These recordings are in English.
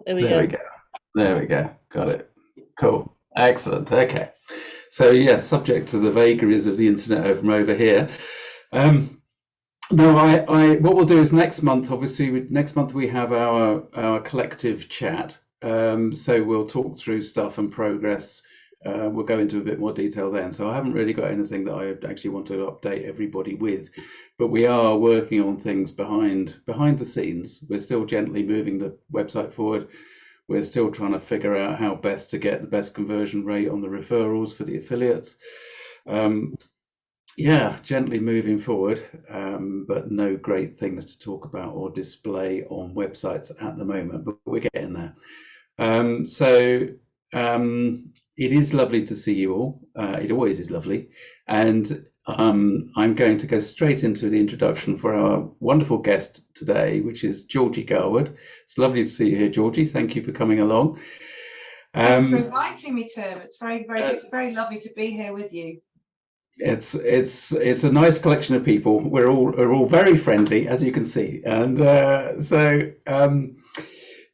There we There we go. go. There we go. Got it. Cool. Excellent. Okay. So yes, subject to the vagaries of the internet over here. Um, no, what we'll do is next month. Obviously, next month we have our collective chat. So we'll talk through stuff and progress. We'll go into a bit more detail then. So I haven't really got anything that I actually want to update everybody with, but we are working on things behind the scenes. We're still gently moving the website forward. We're still trying to figure out how best to get the best conversion rate on the referrals for the affiliates. Yeah, gently moving forward, but no great things to talk about or display on websites at the moment, but we're getting there. It is lovely to see you all. It always is lovely. And I'm going to go straight into the introduction for our wonderful guest today, which is Georgie Garwood. It's lovely to see you here, Georgie. Thank you for coming along. Thanks for inviting me, Tim. It's very lovely to be here with you. It's a nice collection of people. We're all very friendly, as you can see, and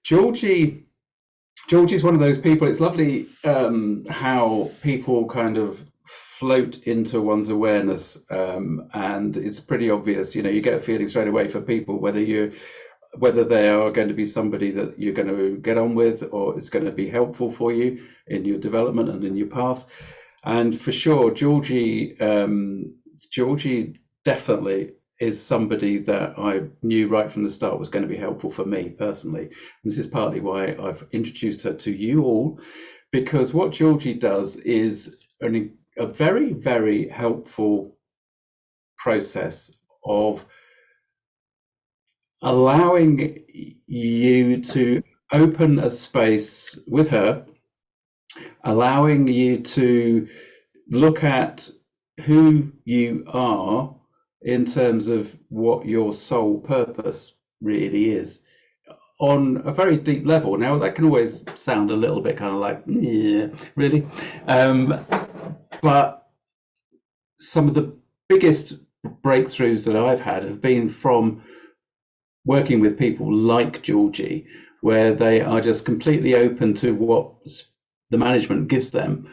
Georgie's one of those people. It's lovely how people kind of float into one's awareness, and it's pretty obvious. You know, you get a feeling straight away for people whether they are going to be somebody that you're going to get on with, or it's going to be helpful for you in your development and in your path. And for sure, Georgie definitely is somebody that I knew right from the start was going to be helpful for me personally. And this is partly why I've introduced her to you all, because what Georgie does is a very, very helpful process of allowing you to open a space with her, allowing you to look at who you are in terms of what your sole purpose really is on a very deep level. Now, that can always sound a little bit kind of like, yeah, really. But some of the biggest breakthroughs that I've had have been from working with people like Georgie, where they are just completely open to what the management gives them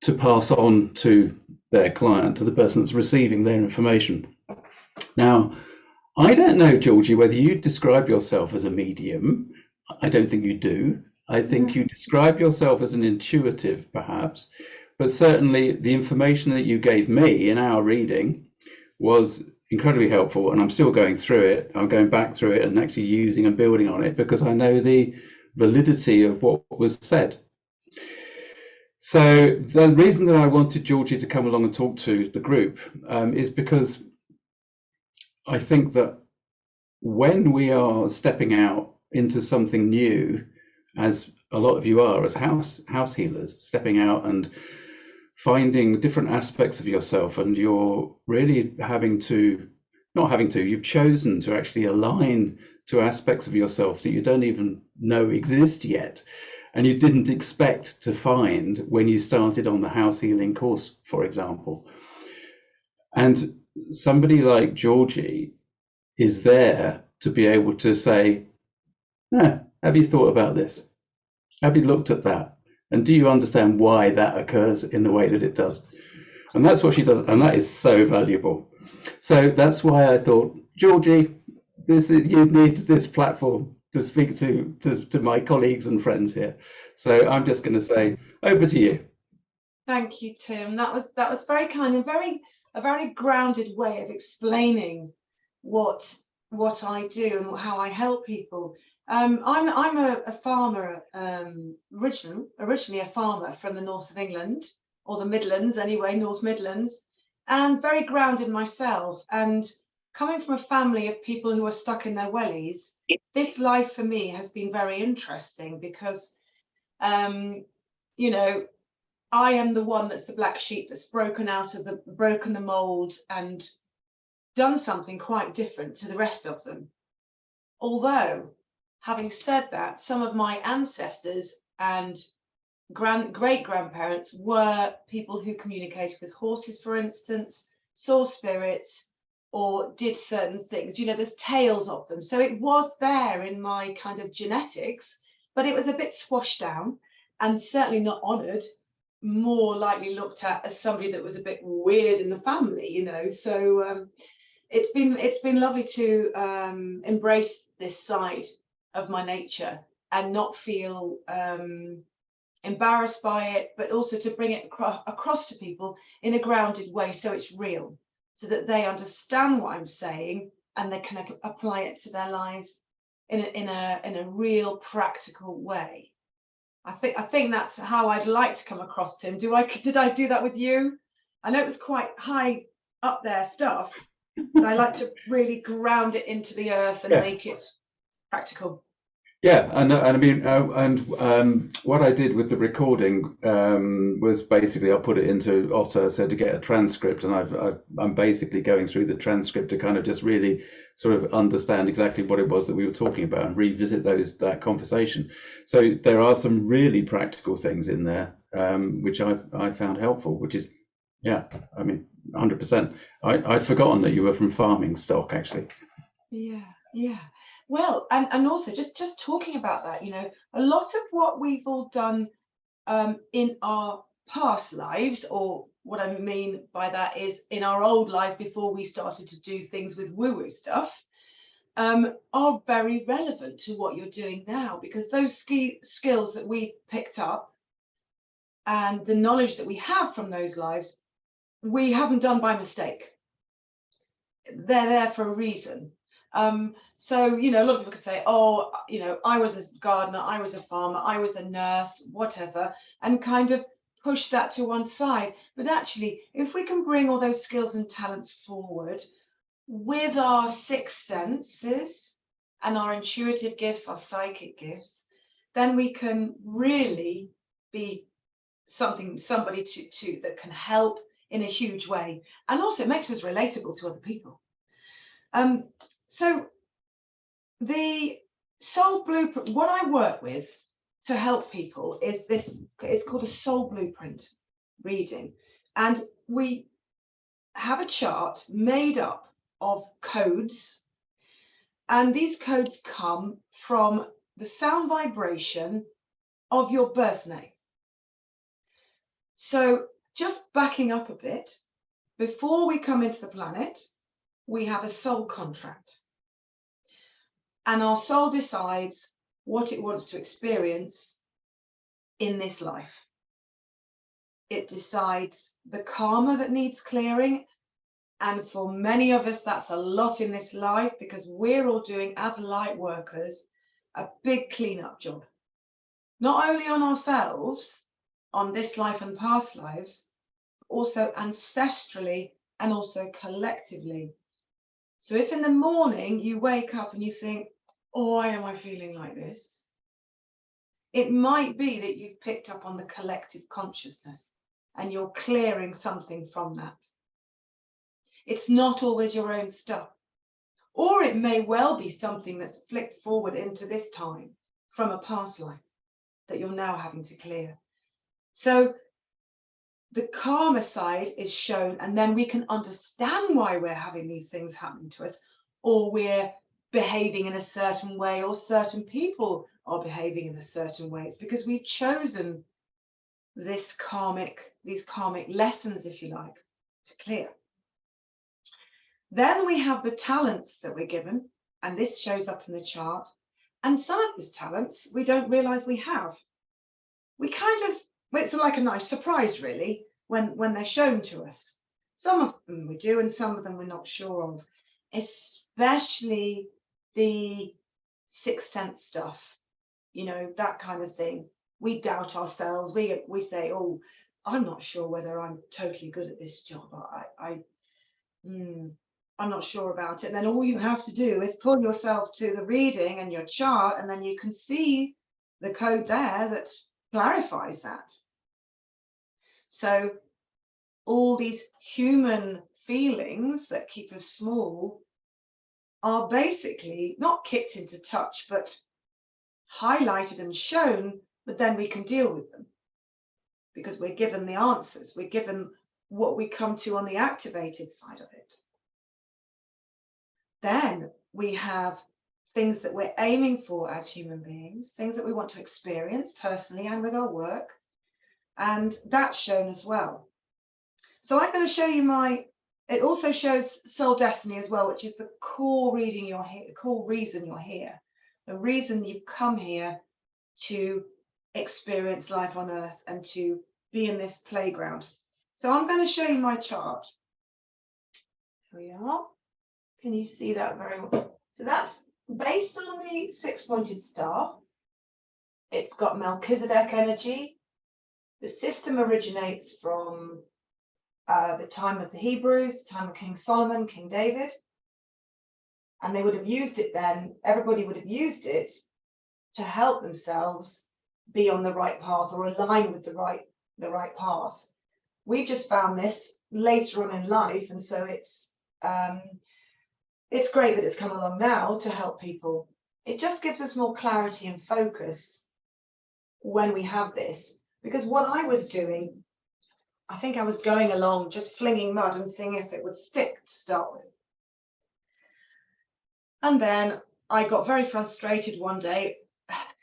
to pass on to their client, to the person that's receiving their information. Now, I don't know, Georgie, whether you describe yourself as a medium. I don't think you do. I think you describe yourself as an intuitive, perhaps, but certainly the information that you gave me in our reading was incredibly helpful, and I'm still going through it. I'm going back through it and actually using and building on it because I know the validity of what was said. So the reason that I wanted Georgie to come along and talk to the group is because I think that when we are stepping out into something new, as a lot of you are as house healers, stepping out and finding different aspects of yourself, and you're really you've chosen to actually align to aspects of yourself that you don't even know exist yet, and you didn't expect to find when you started on the house healing course, for example. And somebody like Georgie is there to be able to say, have you thought about this? Have you looked at that? And do you understand why that occurs in the way that it does? And that's what she does, and that is so valuable. So that's why I thought, Georgie, you need this platform to speak to my colleagues and friends here. So I'm just going to say, over to you. Thank you, Tim. That was very kind and a very grounded way of explaining what I do and how I help people. I'm a farmer, originally a farmer from the north of England, or the Midlands anyway, North Midlands, and very grounded myself. And coming from a family of people who are stuck in their wellies, this life for me has been very interesting because, you know, I am the one that's the black sheep that's broken the mold and done something quite different to the rest of them. Although, having said that, some of my ancestors and great-grandparents were people who communicated with horses, for instance, saw spirits, or did certain things. You know, there's tales of them. So it was there in my kind of genetics, but it was a bit squashed down and certainly not honoured, more likely looked at as somebody that was a bit weird in the family, you know. So it's been lovely to embrace this side of my nature and not feel embarrassed by it, but also to bring it across to people in a grounded way, so it's real, so that they understand what I'm saying and they can apply it to their lives in a real practical way. I think that's how I'd like to come across, Tim. Did I do that with you? I know it was quite high up there stuff, but I like to really ground it into the earth and make it practical. Yeah, and I mean, what I did with the recording was basically I put it into Otter, so to get a transcript, and I'm basically going through the transcript to kind of just really sort of understand exactly what it was that we were talking about and revisit that conversation. So there are some really practical things in there, which I found helpful, which is, yeah, I mean, 100%. I'd forgotten that you were from farming stock, actually. Yeah. Well, and also just talking about that, you know, a lot of what we've all done in our past lives, or what I mean by that is in our old lives before we started to do things with woo-woo stuff, are very relevant to what you're doing now, because those skills that we picked up and the knowledge that we have from those lives, we haven't done by mistake. They're there for a reason. So, you know, a lot of people can say, oh, you know, I was a gardener, I was a farmer, I was a nurse, whatever, and kind of push that to one side. But actually, if we can bring all those skills and talents forward with our sixth senses and our intuitive gifts, our psychic gifts, then we can really be somebody to that can help in a huge way. And also it makes us relatable to other people. So the soul blueprint, what I work with to help people is this, it's called a soul blueprint reading. And we have a chart made up of codes. And these codes come from the sound vibration of your birth name. So just backing up a bit, before we come into the planet, we have a soul contract. And our soul decides what it wants to experience in this life. It decides the karma that needs clearing. And for many of us, that's a lot in this life, because we're all doing, as light workers, a big cleanup job. Not only on ourselves, on this life and past lives, but also ancestrally and also collectively. So if in the morning you wake up and you think, oh, why am I feeling like this? It might be that you've picked up on the collective consciousness and you're clearing something from that. It's not always your own stuff. Or it may well be something that's flicked forward into this time from a past life that you're now having to clear. So the karma side is shown, and then we can understand why we're having these things happening to us, or we're behaving in a certain way, or certain people are behaving in a certain way. It's because we've chosen these karmic lessons, if you like, to clear. Then we have the talents that we're given, and this shows up in the chart. And some of these talents we don't realize we have. We kind of, it's like a nice surprise, really, when they're shown to us. Some of them we do, and some of them we're not sure of, especially the sixth sense stuff, you know, that kind of thing. We doubt ourselves. We say, oh, I'm not sure whether I'm totally good at this job. I'm not sure about it. And then all you have to do is pull yourself to the reading and your chart, and then you can see the code there that clarifies that. So all these human feelings that keep us small are basically not kicked into touch, but highlighted and shown, but then we can deal with them because we're given the answers. We're given what we come to on the activated side of it. Then we have things that we're aiming for as human beings, things that we want to experience personally and with our work. And that's shown as well. So I'm going to show you it also shows soul destiny as well, which is the core reading you're here, the core reason you're here, the reason you've come here to experience life on earth and to be in this playground. So I'm going to show you my chart. Here we are. Can you see that very well? So that's based on the six-pointed star. It's got Melchizedek energy. The system originates from the time of the Hebrews, time of King Solomon, King David. And they would have used it then, everybody would have used it to help themselves be on the right path or align with the right path. We've just found this later on in life, and so it's great that it's come along now to help people. It just gives us more clarity and focus when we have this, because what I was doing, I think I was going along just flinging mud and seeing if it would stick to start with. And then I got very frustrated one day,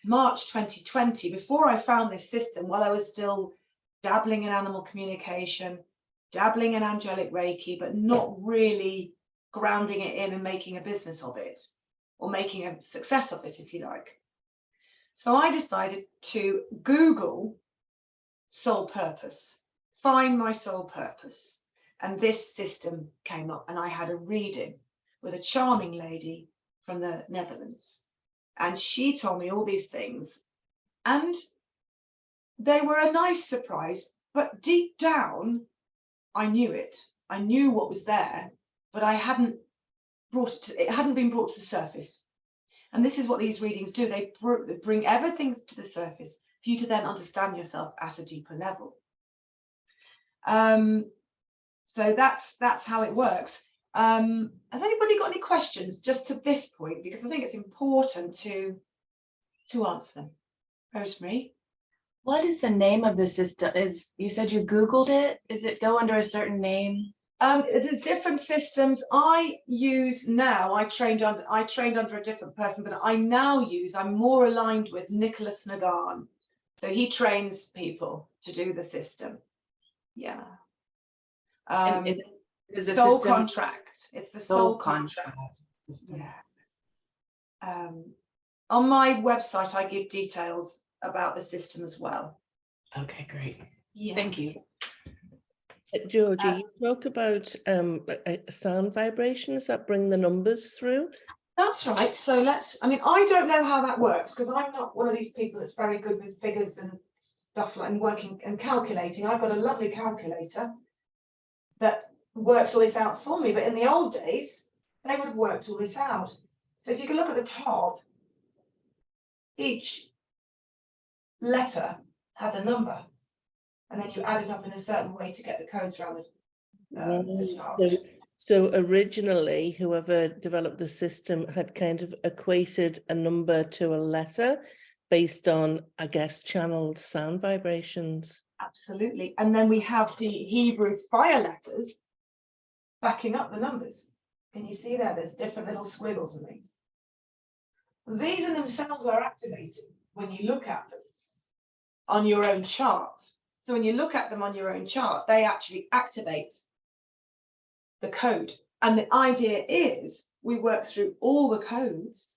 March 2020, before I found this system, while I was still dabbling in animal communication, dabbling in angelic Reiki, but not really grounding it in and making a business of it, or making a success of it, if you like. So I decided to Google soul purpose, find my soul purpose. And this system came up, and I had a reading with a charming lady from the Netherlands. And she told me all these things, and they were a nice surprise, but deep down, I knew it. I knew what was there, but I hadn't it hadn't been brought to the surface. And this is what these readings do. They bring everything to the surface for you to then understand yourself at a deeper level. So that's how it works. Has anybody got any questions just to this point? Because I think it's important to answer them. Rosemary? What is the name of the system? You said you Googled it? Is it go under a certain name? There's different systems. I trained under a different person, but I'm more aligned with Nicholas Nagan. So he trains people to do the system. Yeah. Is the soul system contract. It's the soul contract. System. Yeah. On my website, I give details about the system as well. Okay, great. Yeah. Thank you. Georgie, you talk about sound vibrations that bring the numbers through. That's right. So I don't know how that works, because I'm not one of these people that's very good with figures and stuff like and working and calculating. I've got a lovely calculator that works all this out for me. But in the old days, they would have worked all this out. So if you can look at the top, each letter has a number, and then you add it up in a certain way to get the codes around the chart. So originally, whoever developed the system had kind of equated a number to a letter based on, I guess, channeled sound vibrations. Absolutely. And then we have the Hebrew fire letters backing up the numbers. Can you see there? There's different little squiggles and things. These in themselves are activated when you look at them on your own chart. So when you look at them on your own chart, they actually activate the code. And the idea is we work through all the codes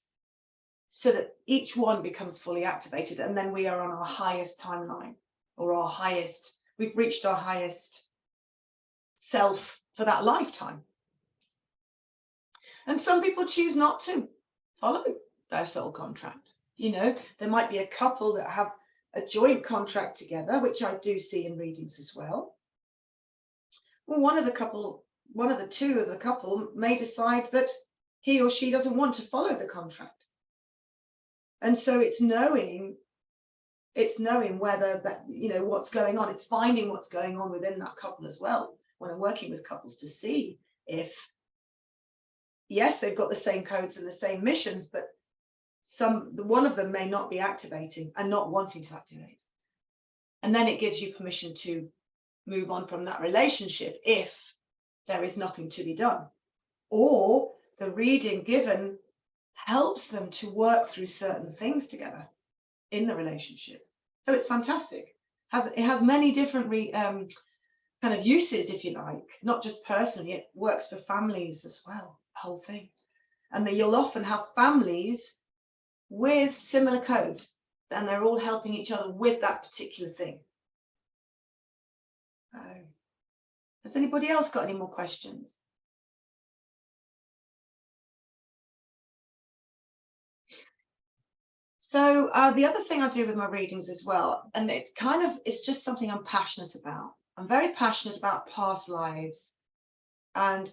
so that each one becomes fully activated, and then we are on our highest timeline, or we've reached our highest self for that lifetime. And some people choose not to follow their soul contract. There might be a couple that have a joint contract together, which I do see in readings as well. Well, one of the two of the couple may decide that he or she doesn't want to follow the contract. And so it's knowing whether that, what's going on. It's finding what's going on within that couple as well, when I'm working with couples, to see if, yes, they've got the same codes and the same missions, but one of them may not be activating and not wanting to activate. And then it gives you permission to move on from that relationship if there is nothing to be done, or the reading given helps them to work through certain things together in the relationship. So it's fantastic. It has many different kind of uses, if you like, not just personally, it works for families as well, the whole thing. And then you'll often have families with similar codes, and they're all helping each other with that particular thing. Has anybody else got any more questions? So the other thing I do with my readings as well, and it's just something I'm passionate about. I'm very passionate about past lives and,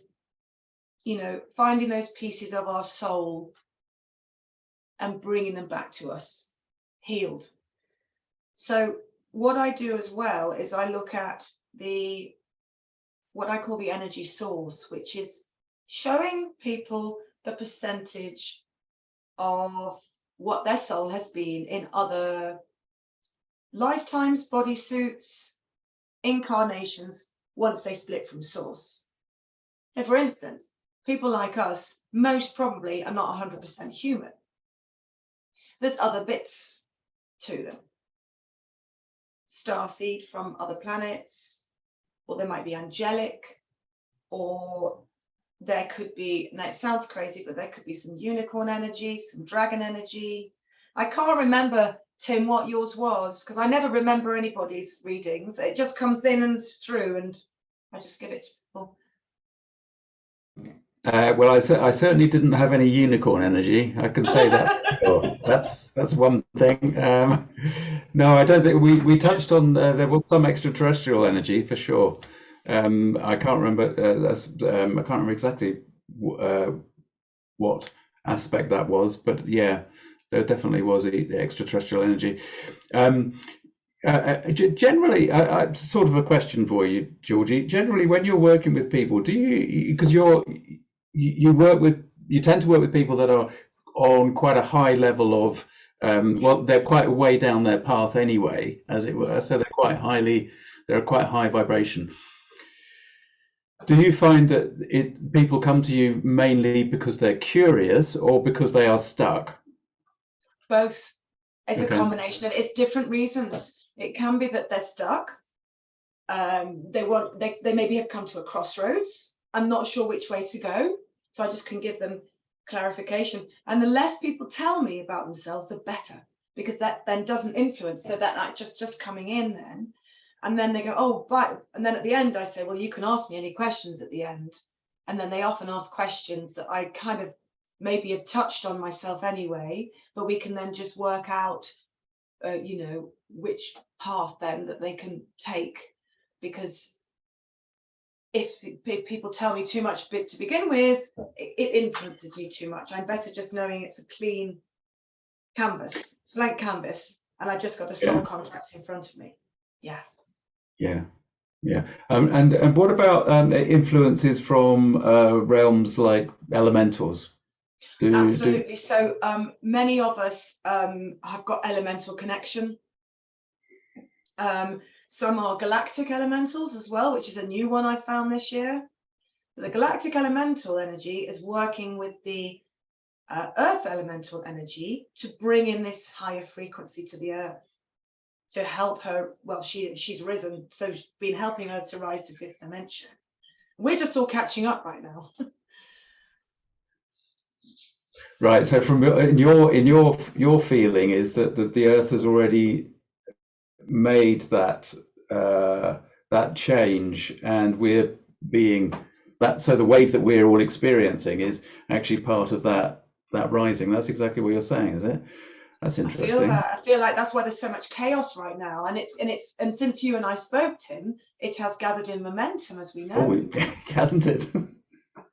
you know, finding those pieces of our soul and bringing them back to us, healed. So what I do as well is I look at what I call the energy source, which is showing people the percentage of what their soul has been in other lifetimes, bodysuits, incarnations, once they split from source. So for instance, people like us most probably are not 100% human. There's other bits to them. Starseed from other planets, or they might be angelic, or there could be, now it sounds crazy, but there could be some unicorn energy, some dragon energy. I can't remember, Tim, what yours was, because I never remember anybody's readings. It just comes in and through, and I just give it to people. Well, I certainly didn't have any unicorn energy. I can say that. Sure. That's one thing. No, I don't think we touched on. There was some extraterrestrial energy for sure. I can't remember. I can't remember exactly what aspect that was, but yeah, there definitely was the extraterrestrial energy. Generally, sort of a question for you, Georgie. Generally, when you're working with people, do you, because you tend to work with people that are on quite a high level of, well, they're quite a way down their path anyway, as it were, so they're quite high vibration. Do you find that people come to you mainly because they're curious or because they are stuck? Both. It's Okay. a combination of, it's different reasons. It can be that they're stuck. They maybe have come to a crossroads. I'm not sure which way to go, so I just can give them clarification. And the less people tell me about themselves, the better, because that then doesn't influence. So that just coming in then, and then they go, oh, right. And then at the end, I say, well, you can ask me any questions at the end. And then they often ask questions that I kind of maybe have touched on myself anyway, but we can then just work out, you know, which path then that they can take, because if people tell me too much to begin with, it influences me too much. I'm better just knowing it's a clean canvas, blank canvas, and I've just got a soul contract in front of me. Yeah. And what about influences from realms like elementals? Absolutely. So many of us have got elemental connection. Some are galactic elementals as well, which is a new one I found this year. The galactic elemental energy is working with the earth elemental energy to bring in this higher frequency to the earth, to help her. Well, she's risen, so she's been helping her to rise to fifth dimension. We're just all catching up right now. Right. So from your feeling is that the earth has already made that change, and we're being that, so the wave that we're all experiencing is actually part of that rising. That's exactly what you're saying, is it? That's interesting. I feel like that's why there's so much chaos right now, and since you and I spoke, Tim, it has gathered in momentum, as we know. Oh, hasn't it?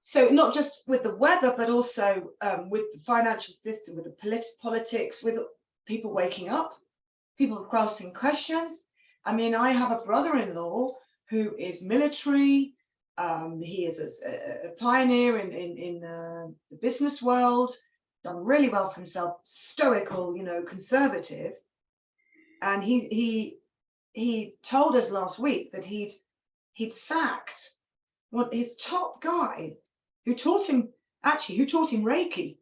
So not just with the weather, but also with the financial system, with the politics, with people waking up, people asking questions. I mean, I have a brother-in-law who is military. He is a pioneer in the business world, done really well for himself, stoical, you know, conservative. And he told us last week that he'd sacked his top guy who taught him Reiki.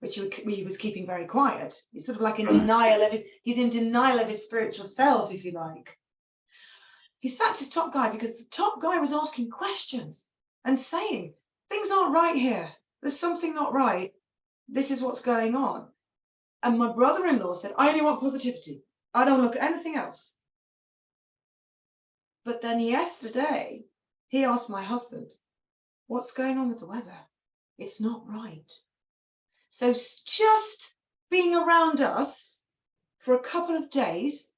which he was keeping very quiet. He's sort of like in denial of it. He's in denial of his spiritual self, if you like. He sacked his top guy because the top guy was asking questions and saying, things aren't right here. There's something not right. This is what's going on. And my brother-in-law said, I only want positivity. I don't look at anything else. But then yesterday, he asked my husband, what's going on with the weather? It's not right. So just being around us for a couple of days,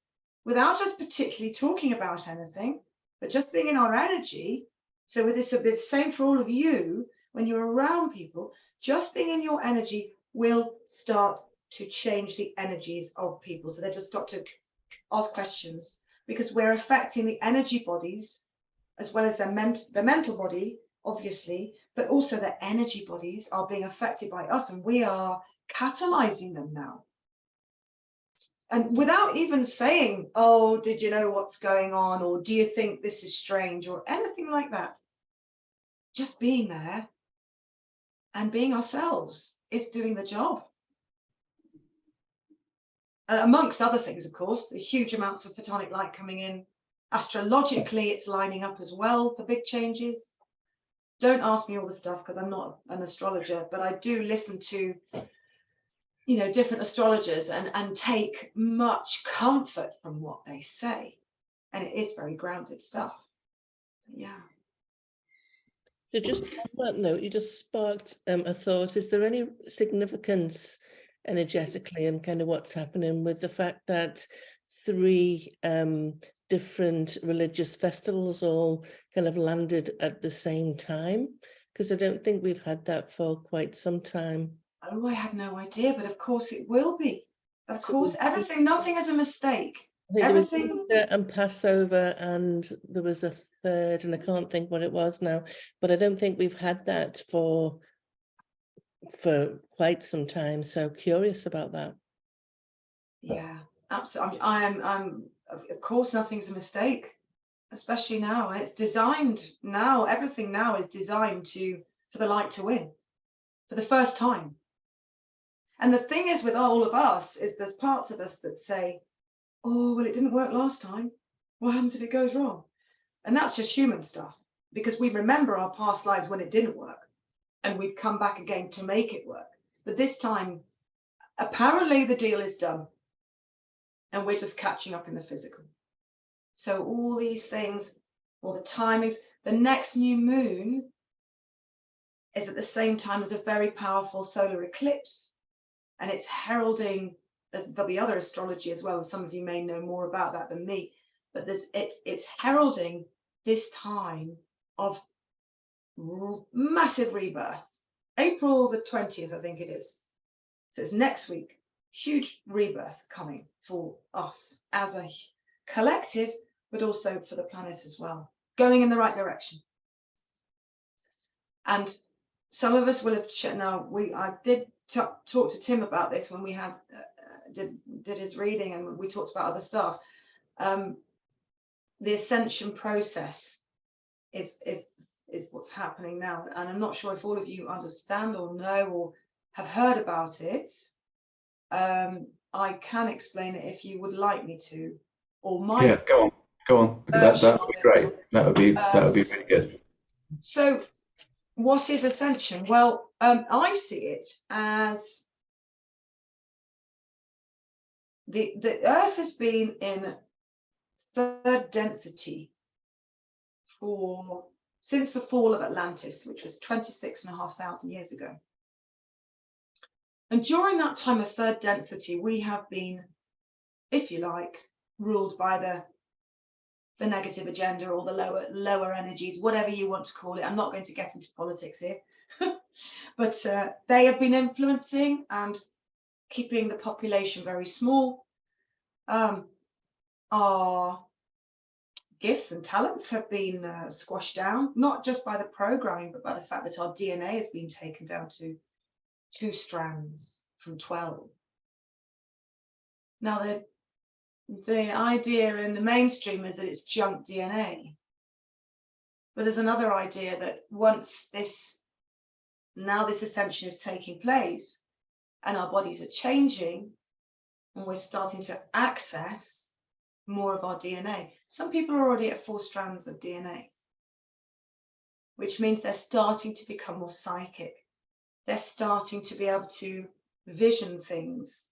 without us particularly talking about anything, but just being in our energy. So with this a bit same for all of you, when you're around people, just being in your energy will start to change the energies of people. So they just start to ask questions, because we're affecting the energy bodies as well as the mental body, obviously, but also the energy bodies are being affected by us, and we are catalyzing them now. And without even saying, oh, did you know what's going on? Or do you think this is strange? Or anything like that. Just being there and being ourselves is doing the job. Amongst other things, of course, the huge amounts of photonic light coming in. Astrologically, it's lining up as well for big changes. Don't ask me all the stuff because I'm not an astrologer, but I do listen to different astrologers and take much comfort from what they say, and it is very grounded stuff. Yeah. So just on that note, you just sparked a thought. Is there any significance energetically and kind of what's happening with the fact that 3 different religious festivals all kind of landed at the same time? Because I don't think we've had that for quite some time. Oh, I have no idea, but of course it will be. Of course, everything, nothing is a mistake. I think Everything. There was Easter and Passover, and there was a third, and I can't think what it was now, but I don't think we've had that for quite some time. So curious about that. Yeah, absolutely. I'm of course nothing's a mistake, especially now. And it's designed now, everything now is designed for the light to win for the first time. And the thing is with all of us is there's parts of us that say, oh, well, it didn't work last time. What happens if it goes wrong? And that's just human stuff, because we remember our past lives when it didn't work and we've come back again to make it work. But this time, apparently the deal is done and we're just catching up in the physical. So all these things, all the timings, the next new moon is at the same time as a very powerful solar eclipse. And it's heralding, there'll be other astrology as well, and some of you may know more about that than me, but it's heralding this time of massive rebirth. April the 20th, I think it is. So it's next week, huge rebirth coming for us as a collective, but also for the planet as well, going in the right direction. And some of us will have, now I did talk to Tim about this when we had did his reading, and we talked about other stuff. The ascension process is what's happening now, and I'm not sure if all of you understand or know or have heard about it. I can explain it if you would like me to, or my Yeah, go on. That would be great. That would be really good. So, what is ascension? Well, I see it as the Earth has been in third density since the fall of Atlantis, which was 26,500 years ago. And during that time of third density, we have been, if you like, ruled by the negative agenda, or the lower energies, whatever you want to call it. I'm not going to get into politics here, but they have been influencing and keeping the population very small. Our gifts and talents have been squashed down, not just by the programming, but by the fact that our DNA has been taken down to 2 strands from 12. Now, the idea in the mainstream is that it's junk DNA. But there's another idea that once this ascension is taking place, and our bodies are changing, and we're starting to access more of our DNA. Some people are already at 4 strands of DNA, which means they're starting to become more psychic. They're starting to be able to vision things.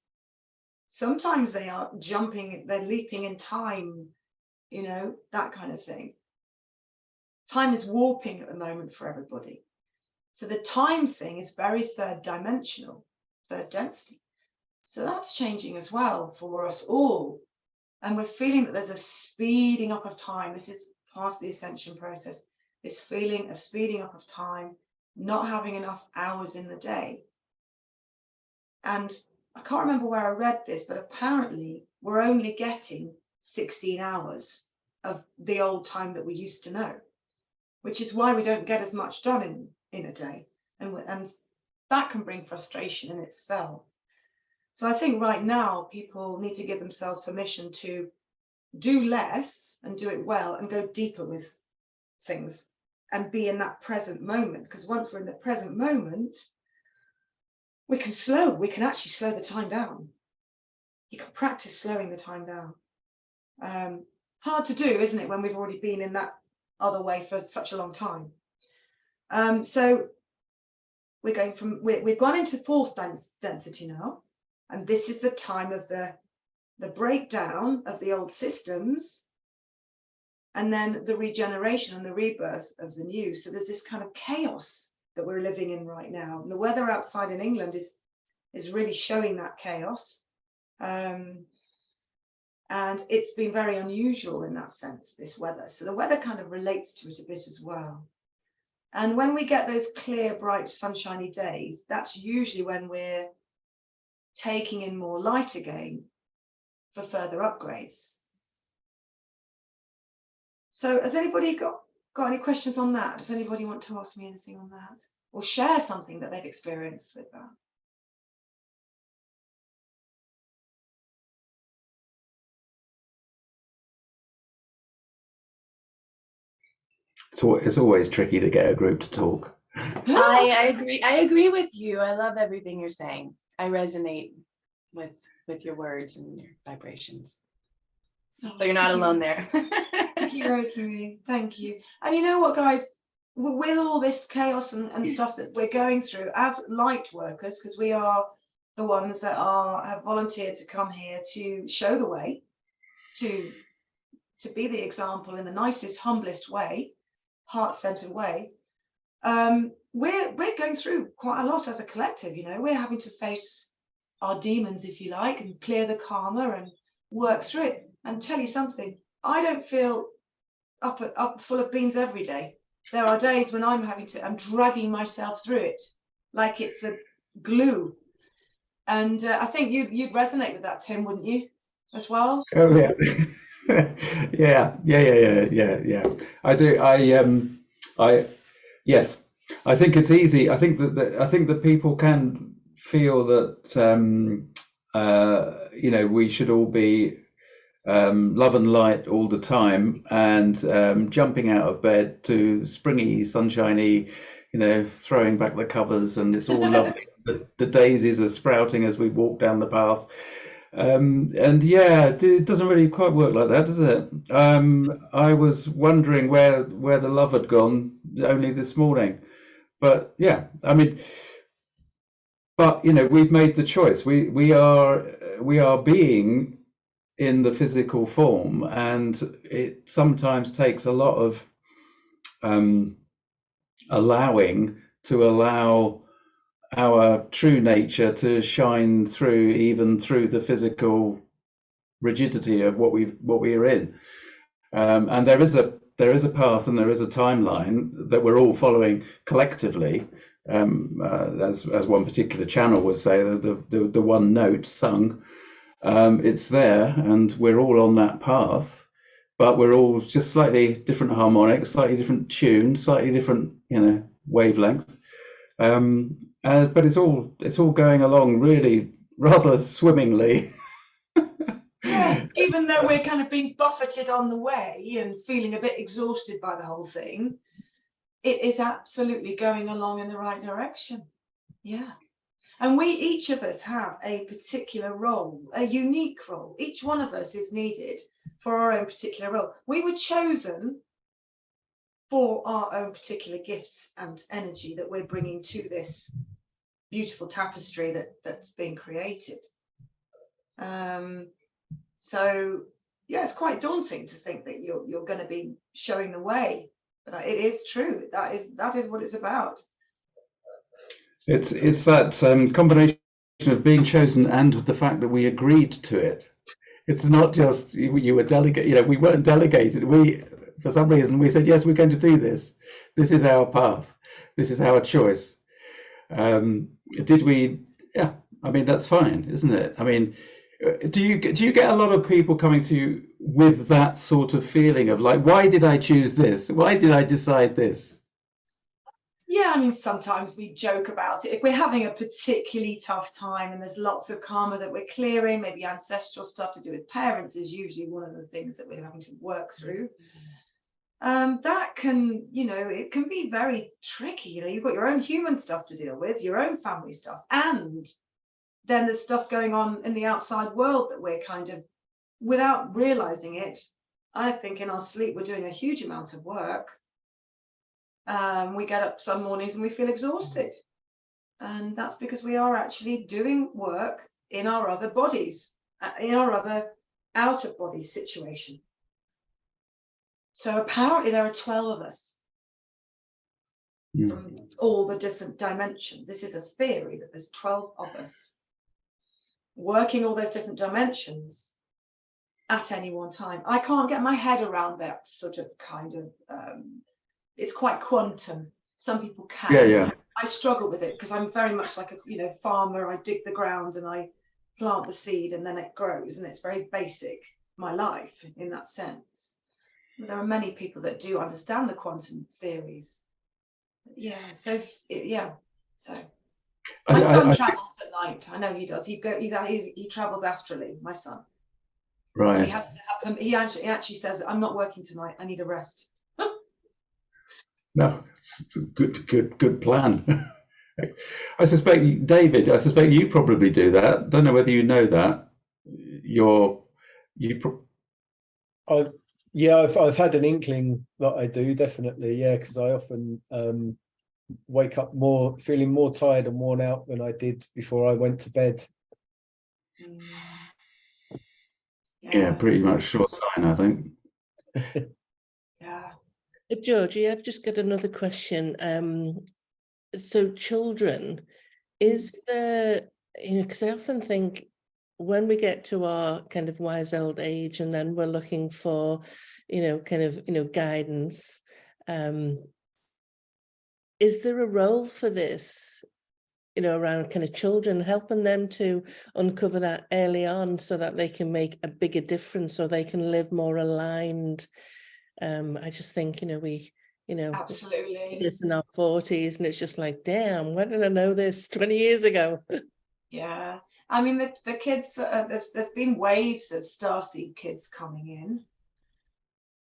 Sometimes they are jumping, they're leaping in time, you know, that kind of thing. Time is warping at the moment for everybody. So the time thing is very third dimensional, third density. So that's changing as well for us all. And we're feeling that there's a speeding up of time. This is part of the ascension process, this feeling of speeding up of time, not having enough hours in the day. And I can't remember where I read this, but apparently we're only getting 16 hours of the old time that we used to know, which is why we don't get as much done in a day. And that can bring frustration in itself. So I think right now people need to give themselves permission to do less and do it well and go deeper with things and be in that present moment. Because once we're in the present moment, we can actually slow the time down. You can practice slowing the time down. Hard to do, isn't it, when we've already been in that other way for such a long time. So we're going from, we've gone into 4th density now, and this is the time of the breakdown of the old systems, and then the regeneration and the rebirth of the new. So there's this kind of chaos that we're living in right now. And the weather outside in England is really showing that chaos. And it's been very unusual in that sense, this weather. So the weather kind of relates to it a bit as well. And when we get those clear, bright, sunshiny days, that's usually when we're taking in more light again for further upgrades. So has anybody got any questions on that? Does anybody want to ask me anything on that? Or share something that they've experienced with that? It's always tricky to get a group to talk. I agree with you. I love everything you're saying. I resonate with your words and your vibrations. So you're not alone there. Thank you, Rosemary. Thank you. And you know what, guys, with all this chaos and stuff that we're going through as light workers, because we are the ones that have volunteered to come here to show the way, to be the example in the nicest, humblest way, heart-centered way. We're going through quite a lot as a collective. You know, we're having to face our demons, if you like, and clear the karma and work through it. And tell you something, I don't feel up full of beans every day. There are days when I'm dragging myself through it like it's a glue. And I think you'd resonate with that, Tim, wouldn't you, as well? Oh yeah. yeah. I do. Yes. I think it's easy. I think that people can feel that you know, we should all be love and light all the time, and jumping out of bed to springy, sunshiny, you know, throwing back the covers, and it's all lovely. The daisies are sprouting as we walk down the path. And yeah, it doesn't really quite work like that, does it? I was wondering where the love had gone only this morning, but yeah, I mean, but you know, we've made the choice. We are being in the physical form, and it sometimes takes a lot of allowing to allow our true nature to shine through, even through the physical rigidity of what we are in. And there is a path and there is a timeline that we're all following collectively, as one particular channel would say, the one note sung. It's there, and we're all on that path, but we're all just slightly different harmonics, slightly different tune, slightly different, you know, wavelength. But it's all going along really rather swimmingly. Yeah, even though we're kind of being buffeted on the way and feeling a bit exhausted by the whole thing, it is absolutely going along in the right direction. Yeah. And we, each of us, have a particular role, a unique role. Each one of us is needed for our own particular role. We were chosen for our own particular gifts and energy that we're bringing to this beautiful tapestry that's being created. So yeah, it's quite daunting to think that you're going to be showing the way, but it is true. That is what it's about. It's that combination of being chosen and the fact that we agreed to it. It's not just you were delegated. You know, we weren't delegated. We, for some reason, we said yes, we're going to do this. This is our path. This is our choice. Did we? Yeah. I mean, that's fine, isn't it? I mean, do you get a lot of people coming to you with that sort of feeling of like, why did I choose this? Why did I decide this? Yeah, I mean, sometimes we joke about it. If we're having a particularly tough time and there's lots of karma that we're clearing, maybe ancestral stuff to do with parents is usually one of the things that we're having to work through. That can, you know, it can be very tricky. You know, you've got your own human stuff to deal with, your own family stuff, and then there's stuff going on in the outside world that we're kind of, without realizing it, I think in our sleep, we're doing a huge amount of work. We get up some mornings and we feel exhausted. And that's because we are actually doing work in our other bodies, in our other out of body situation. So apparently there are 12 of us from all the different dimensions. This is a theory that there's 12 of us working all those different dimensions at any one time. I can't get my head around that sort of kind of, it's quite quantum. Some people can. Yeah. I struggle with it because I'm very much like a, you know, farmer. I dig the ground and I plant the seed and then it grows, and it's very basic, my life in that sense. But there are many people that do understand the quantum theories. Yeah, so yeah, so my son travels at night. I know he does. He travels astrally. My son. Right. He has to have. He actually says, "I'm not working tonight. I need a rest." No, it's a good plan. I suspect, David, you probably do that. Don't know whether you know that. I've had an inkling that I do, definitely, yeah, because I often wake up feeling more tired and worn out than I did before I went to bed. Yeah, pretty much sure sign, I think. Yeah. Georgie, I've just got another question. So children, is there, you know, because I often think when we get to our kind of wise old age and then we're looking for, you know, kind of, you know, guidance, is there a role for this, you know, around kind of children, helping them to uncover that early on so that they can make a bigger difference or they can live more aligned? I just think, you know, Absolutely. this in our 40s and it's just like, damn, why didn't I know this 20 years ago? Yeah, I mean, the kids, there's been waves of starseed kids coming in.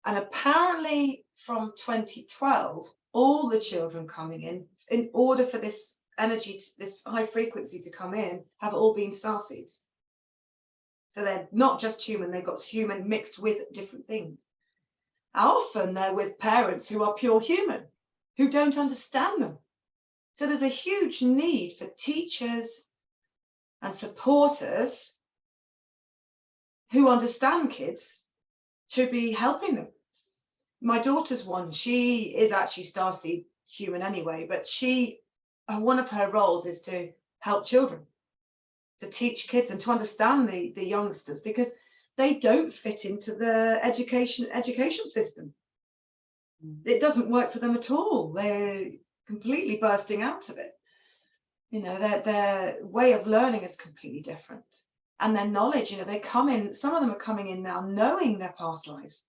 And apparently from 2012, all the children coming in order for this energy, this high frequency to come in, have all been starseeds. So they're not just human, they've got human mixed with different things. Often they're with parents who are pure human, who don't understand them. So there's a huge need for teachers and supporters who understand kids to be helping them. My daughter's one, she is actually starseed human anyway, but one of her roles is to help children, to teach kids and to understand the youngsters, because they don't fit into the education system. It doesn't work for them at all. They're completely bursting out of it. You know, their way of learning is completely different. And their knowledge, you know, they come in, some of them are coming in now knowing their past lives,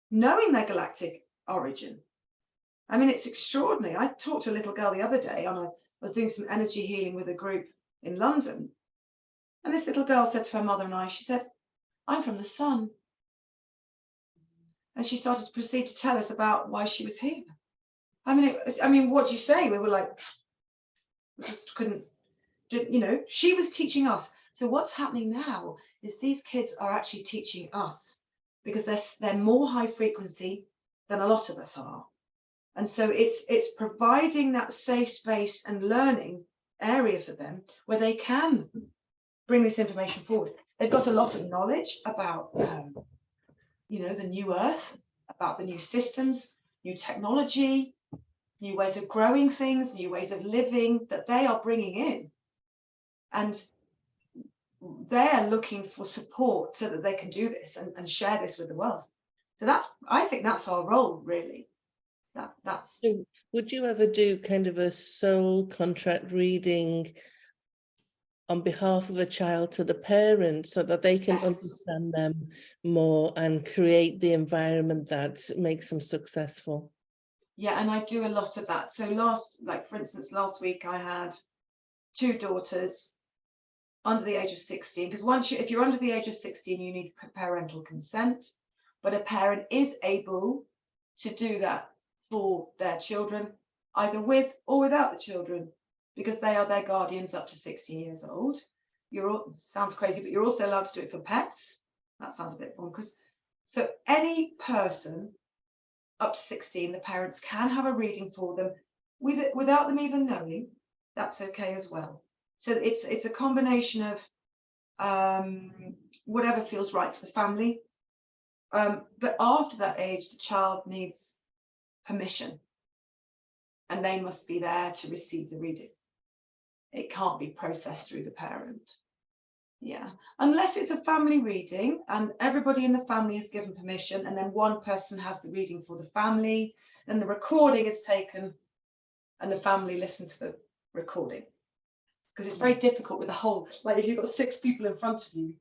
knowing their galactic origin. I mean, it's extraordinary. I talked to a little girl the other day I was doing some energy healing with a group in London. And this little girl said to her mother and I, she said, "I'm from the sun." And she started to proceed to tell us about why she was here. I mean, what do you say? We were like, we just couldn't you know, she was teaching us. So what's happening now is these kids are actually teaching us, because they're more high frequency than a lot of us are. And so it's providing that safe space and learning area for them where they can bring this information forward. They've got a lot of knowledge about, you know, the new earth, about the new systems, new technology, new ways of growing things, new ways of living that they are bringing in. And they're looking for support so that they can do this and share this with the world. So I think that's our role, really. That's. So would you ever do kind of a soul contract reading on behalf of a child to the parent so that they can Yes. understand them more and create the environment that makes them successful? Yeah, and I do a lot of that. So for instance, last week I had 2 daughters under the age of 16, because if you're under the age of 16, you need parental consent, but a parent is able to do that for their children, either with or without the children, because they are their guardians up to 16 years old. Sounds crazy, but you're also allowed to do it for pets. That sounds a bit bonkers. So any person up to 16, the parents can have a reading for them without them even knowing. That's okay as well. So it's a combination of whatever feels right for the family. But after that age, the child needs permission, and they must be there to receive the reading. It can't be processed through the parent. Yeah, unless it's a family reading and everybody in the family is given permission, and then one person has the reading for the family, then the recording is taken and the family listen to the recording. Because it's very difficult with the whole, like if you've got 6 people in front of you,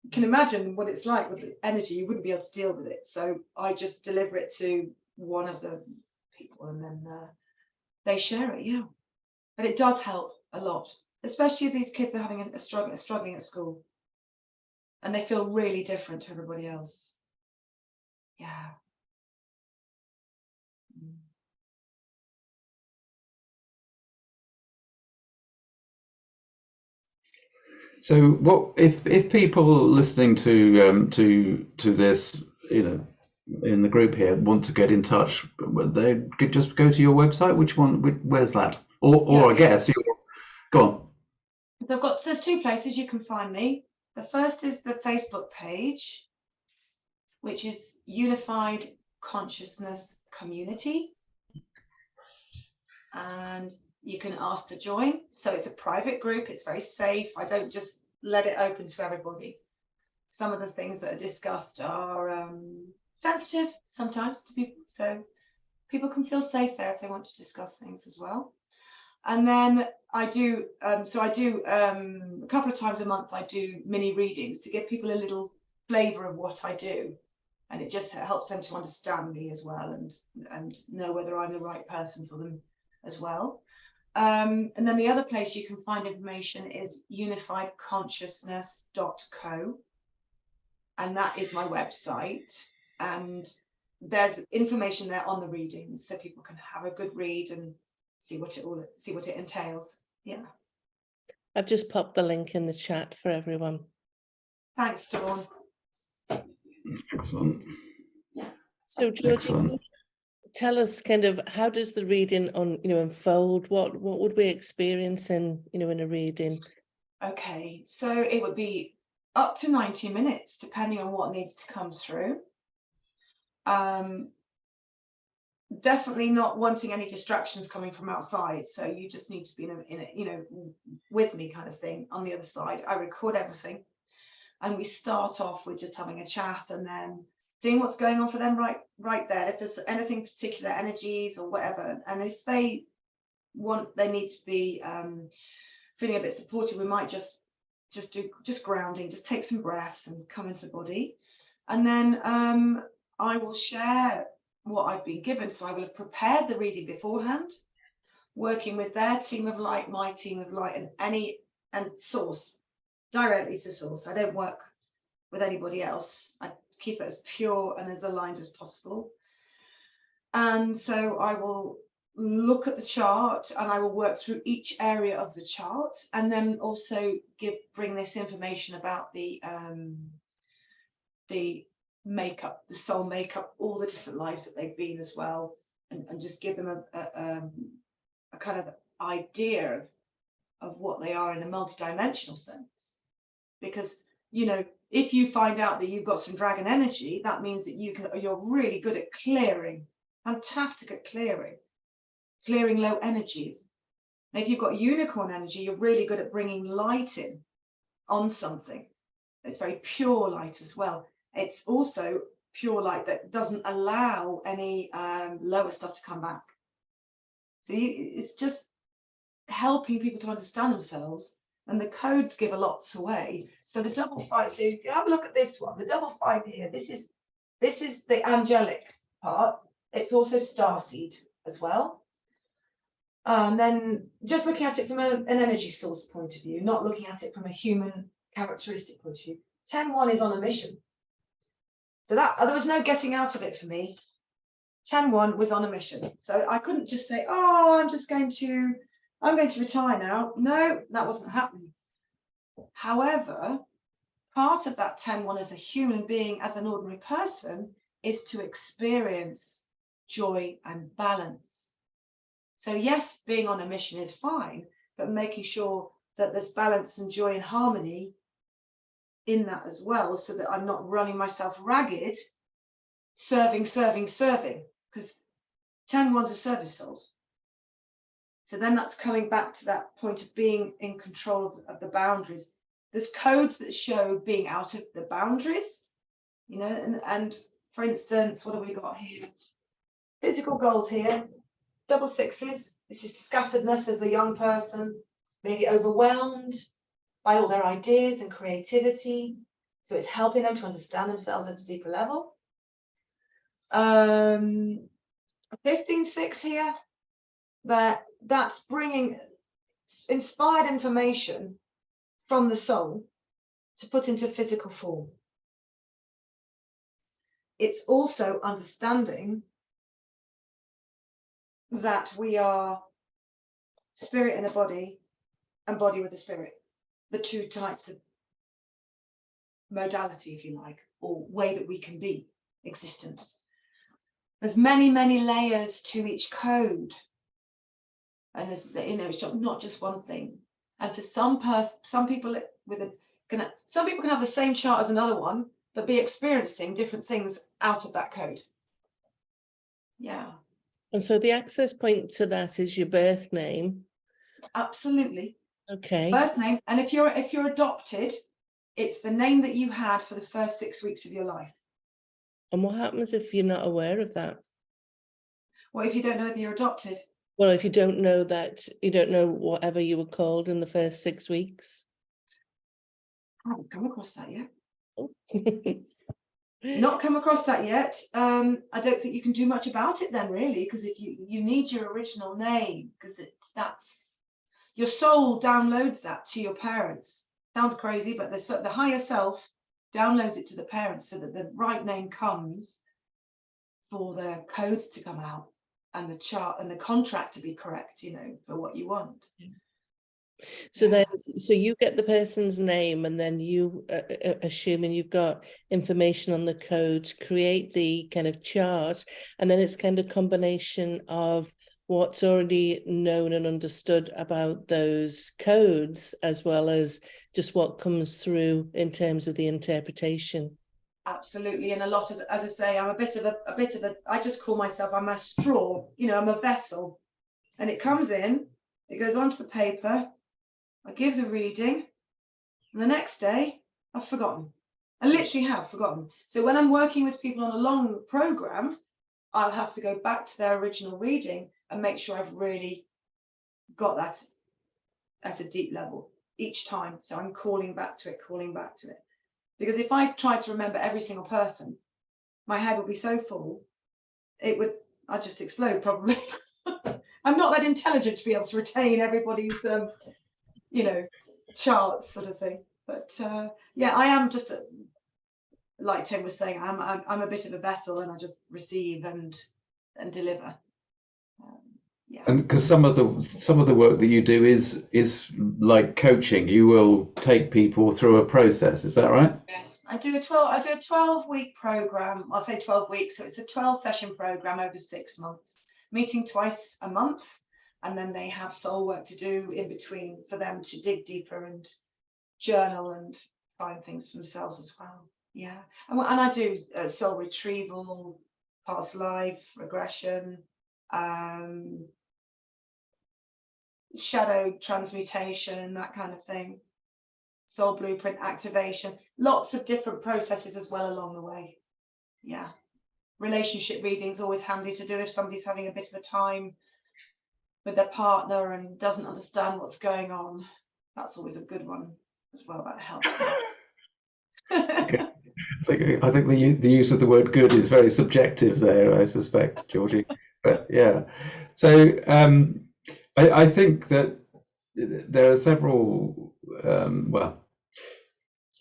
you can imagine what it's like with the energy, you wouldn't be able to deal with it. So I just deliver it to one of the people, and then they share it. Yeah, but it does help a lot, especially if these kids are having struggling at school and they feel really different to everybody else. Yeah. So, what if people listening to this, you know, in the group here, want to get in touch? They could just go to your website. Which one? Where's that? Or I guess you're go on. So there's 2 places you can find me. The first is the Facebook page, which is Unified Consciousness Community, and you can ask to join. So it's a private group, it's very safe. I don't just let it open to everybody. Some of the things that are discussed are sensitive sometimes to people, so people can feel safe there if they want to discuss things as well. And then I do a couple of times a month I do mini readings to give people a little flavor of what I do, and it just helps them to understand me as well, and know whether I'm the right person for them as well. And then the other place you can find information is unifiedconsciousness.co, and that is my website, and there's information there on the readings so people can have a good read and see what it entails. Yeah, I've just popped the link in the chat for everyone. thanks, Dawn. Excellent. So Georgie, Excellent. tell us kind of how does the reading unfold? What would we experience in a reading? Okay, so it would be up to 90 minutes depending on what needs to come through. Definitely not wanting any distractions coming from outside, so you just need to be in a with me kind of thing on the other side. I record everything, and we start off with just having a chat and then seeing what's going on for them right there, if there's anything particular, energies or whatever, and if they need to be feeling a bit supported, we might just do grounding, just take some breaths and come into the body. And then I will share what I've been given. So I will have prepared the reading beforehand, working with their team of light, my team of light, and source, directly to source. I don't work with anybody else. I keep it as pure and as aligned as possible. And so I will look at the chart, and I will work through each area of the chart, and then also bring this information about the makeup, the soul makeup, all the different lives that they've been as well, and just give them a kind of idea of what they are in a multidimensional sense. Because, you know, if you find out that you've got some dragon energy, that means that you're really good at clearing, fantastic at clearing low energies. And if you've got unicorn energy, you're really good at bringing light in on something. It's very pure light as well. It's also pure light that doesn't allow any lower stuff to come back. So it's just helping people to understand themselves, and the codes give a lot away. So the double 5, so if you have a look at this one, the double 5 here, this is the angelic part. It's also starseed as well. And then just looking at it from an energy source point of view, not looking at it from a human characteristic point of view. 10-1 is on a mission. So that there was no getting out of it for me. 10-1 was on a mission. So I couldn't just say, oh, I'm going to retire now. No, that wasn't happening. However, part of that 10-1 as a human being, as an ordinary person, is to experience joy and balance. So yes, being on a mission is fine, but making sure that there's balance and joy and harmony in that as well, so that I'm not running myself ragged, serving, because 10-1's are service souls. So then that's coming back to that point of being in control of the boundaries. There's codes that show being out of the boundaries, you know, and for instance, what have we got here? Physical goals here, double 6s. This is scatteredness as a young person, maybe overwhelmed by all their ideas and creativity. So it's helping them to understand themselves at a deeper level. 15-6 here, that's bringing inspired information from the soul to put into physical form. It's also understanding that we are spirit in a body and body with a spirit, the two types of modality, if you like, or way that we can be existence. There's many layers to each code, and there's, you know, it's not just one thing. And for some people some people can have the same chart as another one, but be experiencing different things out of that code. Yeah. And so the access point to that is your birth name. Absolutely. Okay. Birth name, and if you're adopted, it's the name that you had for the first 6 weeks of your life. And what happens if you're not aware of that? What if you don't know whether you're adopted? Well, if you don't know that, you don't know whatever you were called in the first 6 weeks. I haven't come across that yet. Oh. Not come across that yet. I don't think you can do much about it then, really, because if you need your original name, because that's your soul downloads that to your parents. Sounds crazy, but the higher self downloads it to the parents so that the right name comes for the codes to come out and the chart and the contract to be correct, you know, for what you want. So then, so you get the person's name, and then you, assuming you've got information on the codes, create the kind of chart, and then it's kind of combination of what's already known and understood about those codes, as well as just what comes through in terms of the interpretation. Absolutely, and a lot of, as I say, I'm a bit of a. I just call myself, I'm a straw. You know, I'm a vessel, and it comes in, it goes onto the paper. I give the reading, and the next day I've forgotten. I literally have forgotten. So when I'm working with people on a long program, I'll have to go back to their original reading and make sure I've really got that at a deep level each time. So I'm calling back to it. Because if I tried to remember every single person, my head would be so full, I'd just explode probably. I'm not that intelligent to be able to retain everybody's you know, charts sort of thing. But yeah, I am just like Tim was saying, I'm a bit of a vessel, and I just receive and deliver. Yeah. And because some of the work that you do is like coaching, you will take people through a process. Is that right? Yes, I do a 12-week program. I'll say 12 weeks, so it's a 12-session program over 6 months, meeting twice a month, and then they have soul work to do in between for them to dig deeper and journal and find things for themselves as well. Yeah, and I do soul retrieval, past life regression, shadow transmutation, that kind of thing, soul blueprint activation, lots of different processes as well along the way. Yeah, relationship readings always handy to do if somebody's having a bit of a time with their partner and doesn't understand what's going on. That's always a good one as well. That helps. Okay. I think the use of the word good is very subjective there, I suspect, Georgie. But yeah, so I think that there are several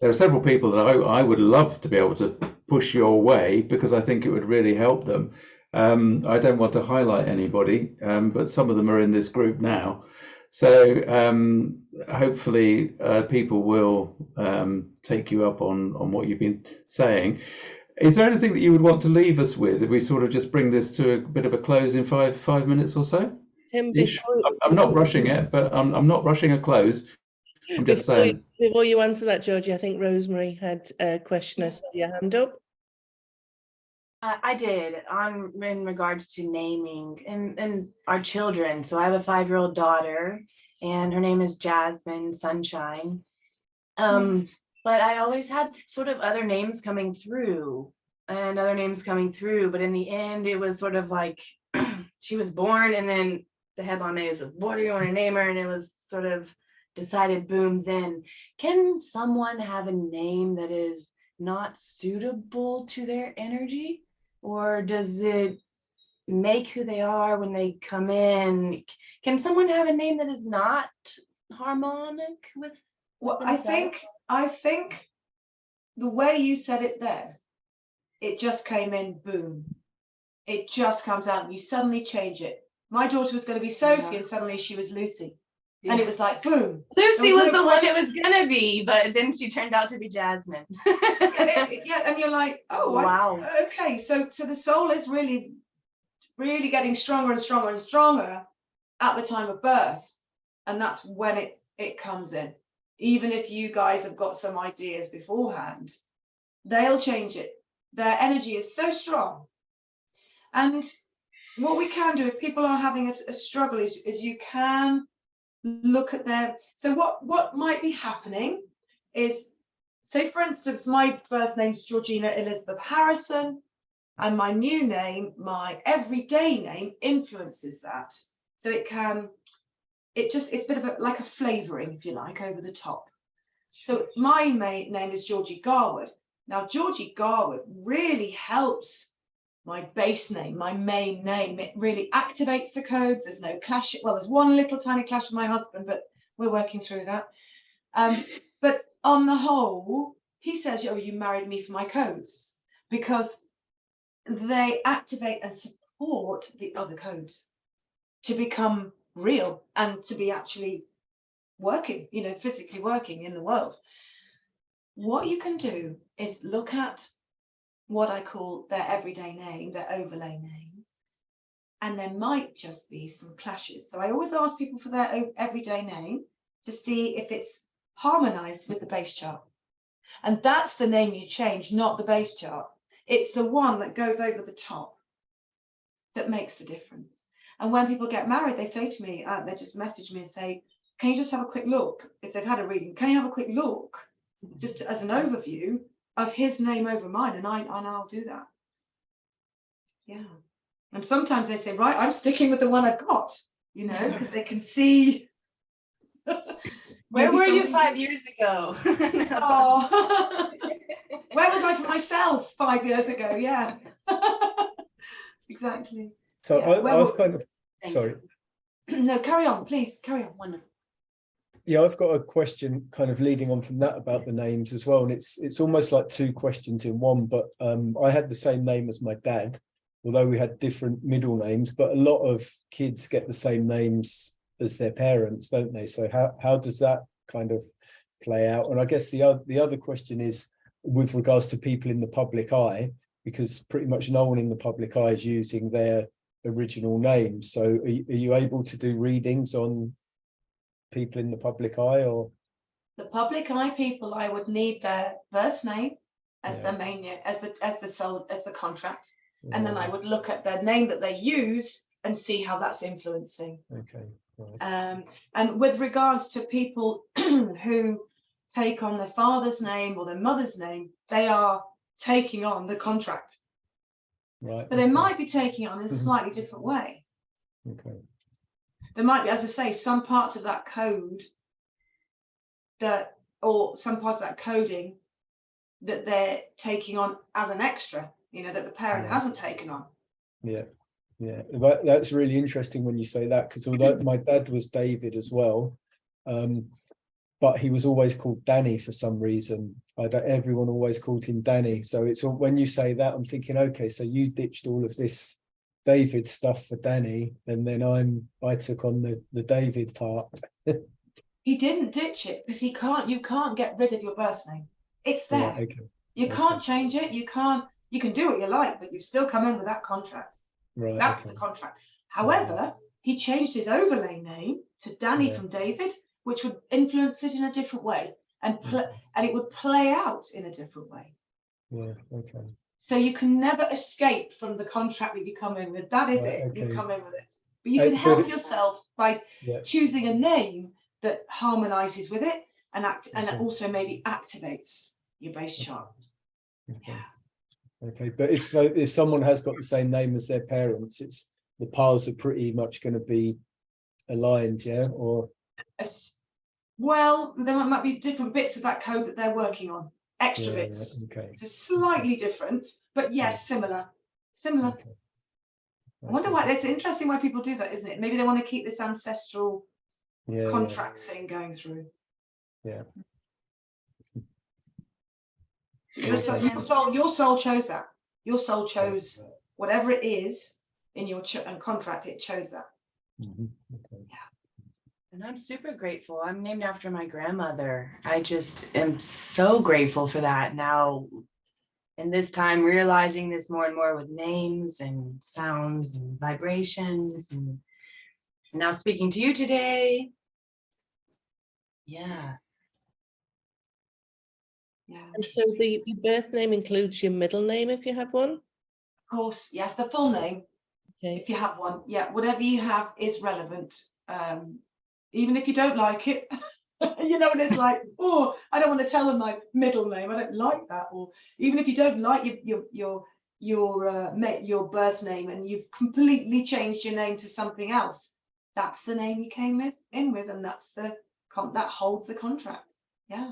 there are several people that I would love to be able to push your way, because I think it would really help them. I don't want to highlight anybody, but some of them are in this group now. So hopefully people will take you up on what you've been saying. Is there anything that you would want to leave us with if we sort of just bring this to a bit of a close in five minutes or so? Tim, I'm not rushing it, but I'm not rushing a close. I'm just saying. Before you answer that, Georgie, I think Rosemary had a question. I saw your hand up. I did in regards to naming and our children. So I have a 5-year-old daughter, and her name is Jasmine Sunshine. But I always had sort of other names coming through, but in the end, it was sort of like she was born, and then the headline is, "What do you want to name her?" And it was sort of decided, boom. Then, can someone have a name that is not suitable to their energy? Or does it make who they are when they come in? Can someone have a name that is not harmonic with themselves? I think the way you said it there, it just came in, boom. It just comes out and you suddenly change it. My daughter was going to be Sophie, and suddenly she was Lucy. Yeah. And it was like, boom. Lucy was the one it was going to be, but then she turned out to be Jasmine. Yeah, and you're like, oh, wow. Okay, so the soul is really, really getting stronger and stronger and stronger at the time of birth. And that's when it comes in. Even if you guys have got some ideas beforehand, they'll change it. Their energy is so strong. And what we can do if people are having a struggle is you can look at their, so what might be happening is, say for instance, my birth name's Georgina Elizabeth Harrison, and my new name, my everyday name, influences that. So it's a bit of like a flavoring, if you like, over the top. So my main name is Georgie Garwood. Now Georgie Garwood really helps my base name, my main name. It really activates the codes. There's no clash. Well, there's one little tiny clash with my husband, but we're working through that. But on the whole, he says, "Oh, you married me for my codes," because they activate and support the other codes to become real and to be actually working, physically working in the world. What you can do is look at what I call their everyday name, their overlay name, and there might just be some clashes. So I always ask people for their everyday name to see if it's harmonized with the base chart. And that's the name you change, not the base chart. It's the one that goes over the top that makes the difference. And when people get married, they say to me, they just message me and say, "Can you just have a quick look?" If they've had a reading, "Can you have a quick look just as an overview of his name over mine?" And I'll do that. Yeah. And sometimes they say, "Right, I'm sticking with the one I've got," because they can see. Where were you 5 years ago? Oh. Where was I for myself 5 years ago? Yeah. Exactly. So yeah. I've kind of, sorry. No, carry on, please, carry on. Wonderful. Yeah, I've got a question kind of leading on from that about the names as well. And it's almost like two questions in one, but I had the same name as my dad. although we had different middle names, but a lot of kids get the same names as their parents, don't they? So how does that kind of play out? And I guess the other question is with regards to people in the public eye, because pretty much no one in the public eye is using their original name. So are you able to do readings on people in the public eye? Or The public eye people, I would need their birth name as Yeah. the main, as the contract, and then I would look at the name that they use and see how that's influencing. Okay, right. And with regards to people who take on their father's name or their mother's name, they are taking on the contract, Right. but they okay, might be taking it on in a slightly different way. okay. There might be, as I say, some parts of that code or some parts of that coding that they're taking on as an extra, that the parent Yeah. hasn't taken on. Yeah, yeah, that's really interesting when you say that, because although my dad was David as well, but he was always called Danny for some reason. Everyone always called him Danny. So it's all, when you say that, I'm thinking, okay, so you ditched all of this David stuff for Danny, and then I took on the David part. He didn't ditch it because you can't get rid of your birth name. It's there. Right, okay. You Okay. can't change it. You can do what you like, but you still come in with that contract. Right. That's okay. the contract. However, he changed his overlay name to Danny Yeah. from David, which would influence it in a different way, and it would play out in a different way. Yeah, okay. So you can never escape from the contract that you come in with. That is Right, it. You okay. come in with it. But you can help yourself by Yeah. choosing a name that harmonizes with it and Okay. also maybe activates your base chart. Okay. Yeah. Okay, but if someone has got the same name as their parents, it's the paths are pretty much going to be aligned, yeah? Or Well, there might be different bits of that code that they're working on, extra yeah, bits. okay. So slightly different, but yes, similar. Okay. I wonder why. It's interesting why people do that, isn't it? Maybe they want to keep this ancestral Yeah, contract thing going through. yeah. Your soul chose that. Your soul chose whatever it is in your contract. It chose that. Mhm, okay. And I'm super grateful. I'm named after my grandmother. I just am so grateful for that now. And this time realizing this more and more with names and sounds and vibrations, and now speaking to you today. Yeah. Yeah. And so the birth name includes your middle name if you have one? Of course, yes, the full name, Okay. if you have one. Yeah, whatever you have is relevant. Even if you don't like it, and it's like, oh, I don't want to tell them my middle name. I don't like that. Or even if you don't like your birth name and you've completely changed your name to something else, that's the name you came in with, and that's that holds the contract. Yeah.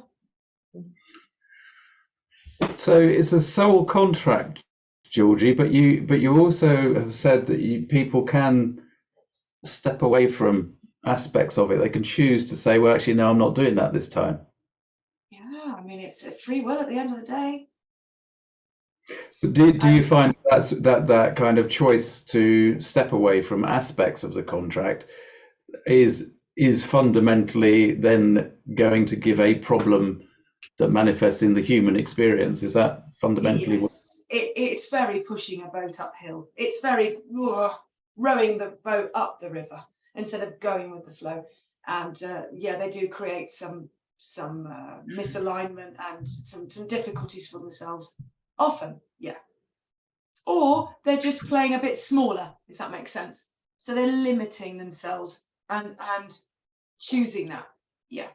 So it's a soul contract, Georgie, but you also have said that people can step away from aspects of it. They can choose to say, well, actually, no, I'm not doing that this time. Yeah, I mean, it's a free will at the end of the day. But do you find that kind of choice to step away from aspects of the contract is fundamentally then going to give a problem that manifests in the human experience? Is that fundamentally what? Yes, it's very pushing a boat uphill. It's very rowing the boat up the river instead of going with the flow. And they do create some misalignment and some difficulties for themselves often. Yeah. Or they're just playing a bit smaller, if that makes sense. So they're limiting themselves and choosing that. Yeah.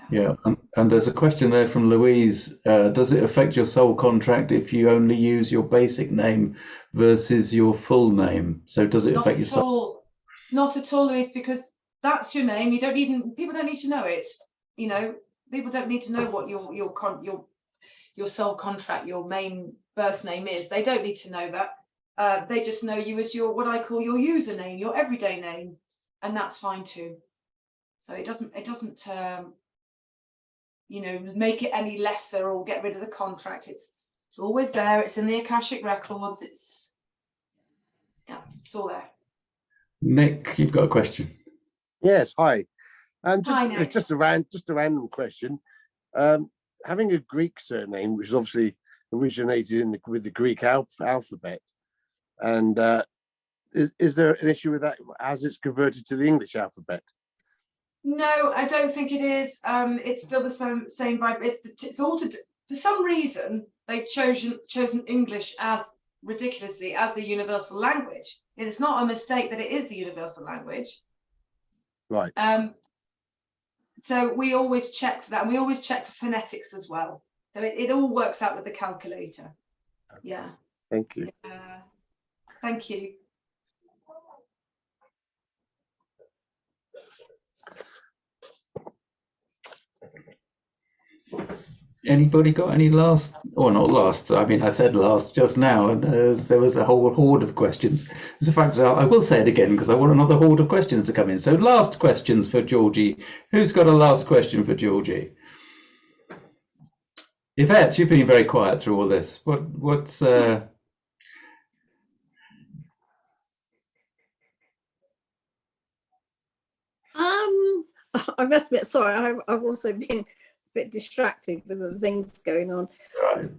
Yeah, and there's a question there from Louise. Does it affect your soul contract if you only use your basic name versus your full name? So does it affect your soul? Not at all, Louise, because that's your name. People don't need to know it. People don't need to know what your soul contract, your main birth name is. They don't need to know that. They just know you as what I call your username, your everyday name, and that's fine too. So it doesn't make it any lesser or get rid of the contract. It's always there. It's in the Akashic records. Yeah, it's all there. Nick, you've got a question. Yes, hi. Hi, Nick. It's just a random question. Having a Greek surname, which is obviously originated with the Greek alphabet, and is there an issue with that as it's converted to the English alphabet? No, I don't think it is. It's still the same vibe. It's altered for some reason. They've chosen English as ridiculously as the universal language. And it's not a mistake that it is the universal language. Right. So we always check for that, and we always check for phonetics as well. So it all works out with the calculator. Okay. Yeah. Thank you. Thank you. Anybody got any last, or not last, I mean, I said last just now, and there was a whole horde of questions. As a fact, I will say it again because I want another horde of questions to come in. So last questions for Georgie. Who's got a last question for Georgie? Yvette, you've been very quiet through all this. What's I must admit, sorry, I've also been a bit distracted with the things going on. right?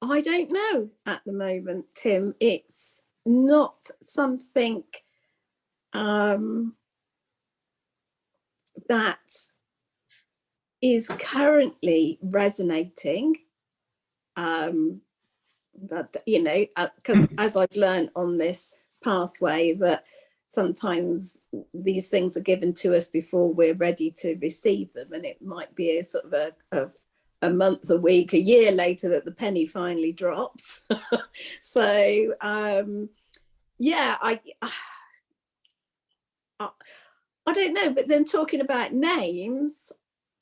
I don't know at the moment, Tim. It's not something that is currently resonating. That, you know, because as I've learned on this pathway, that sometimes these things are given to us before we're ready to receive them, and it might be a sort of a month, a week, a year later that the penny finally drops. So yeah, I don't know. But then talking about names,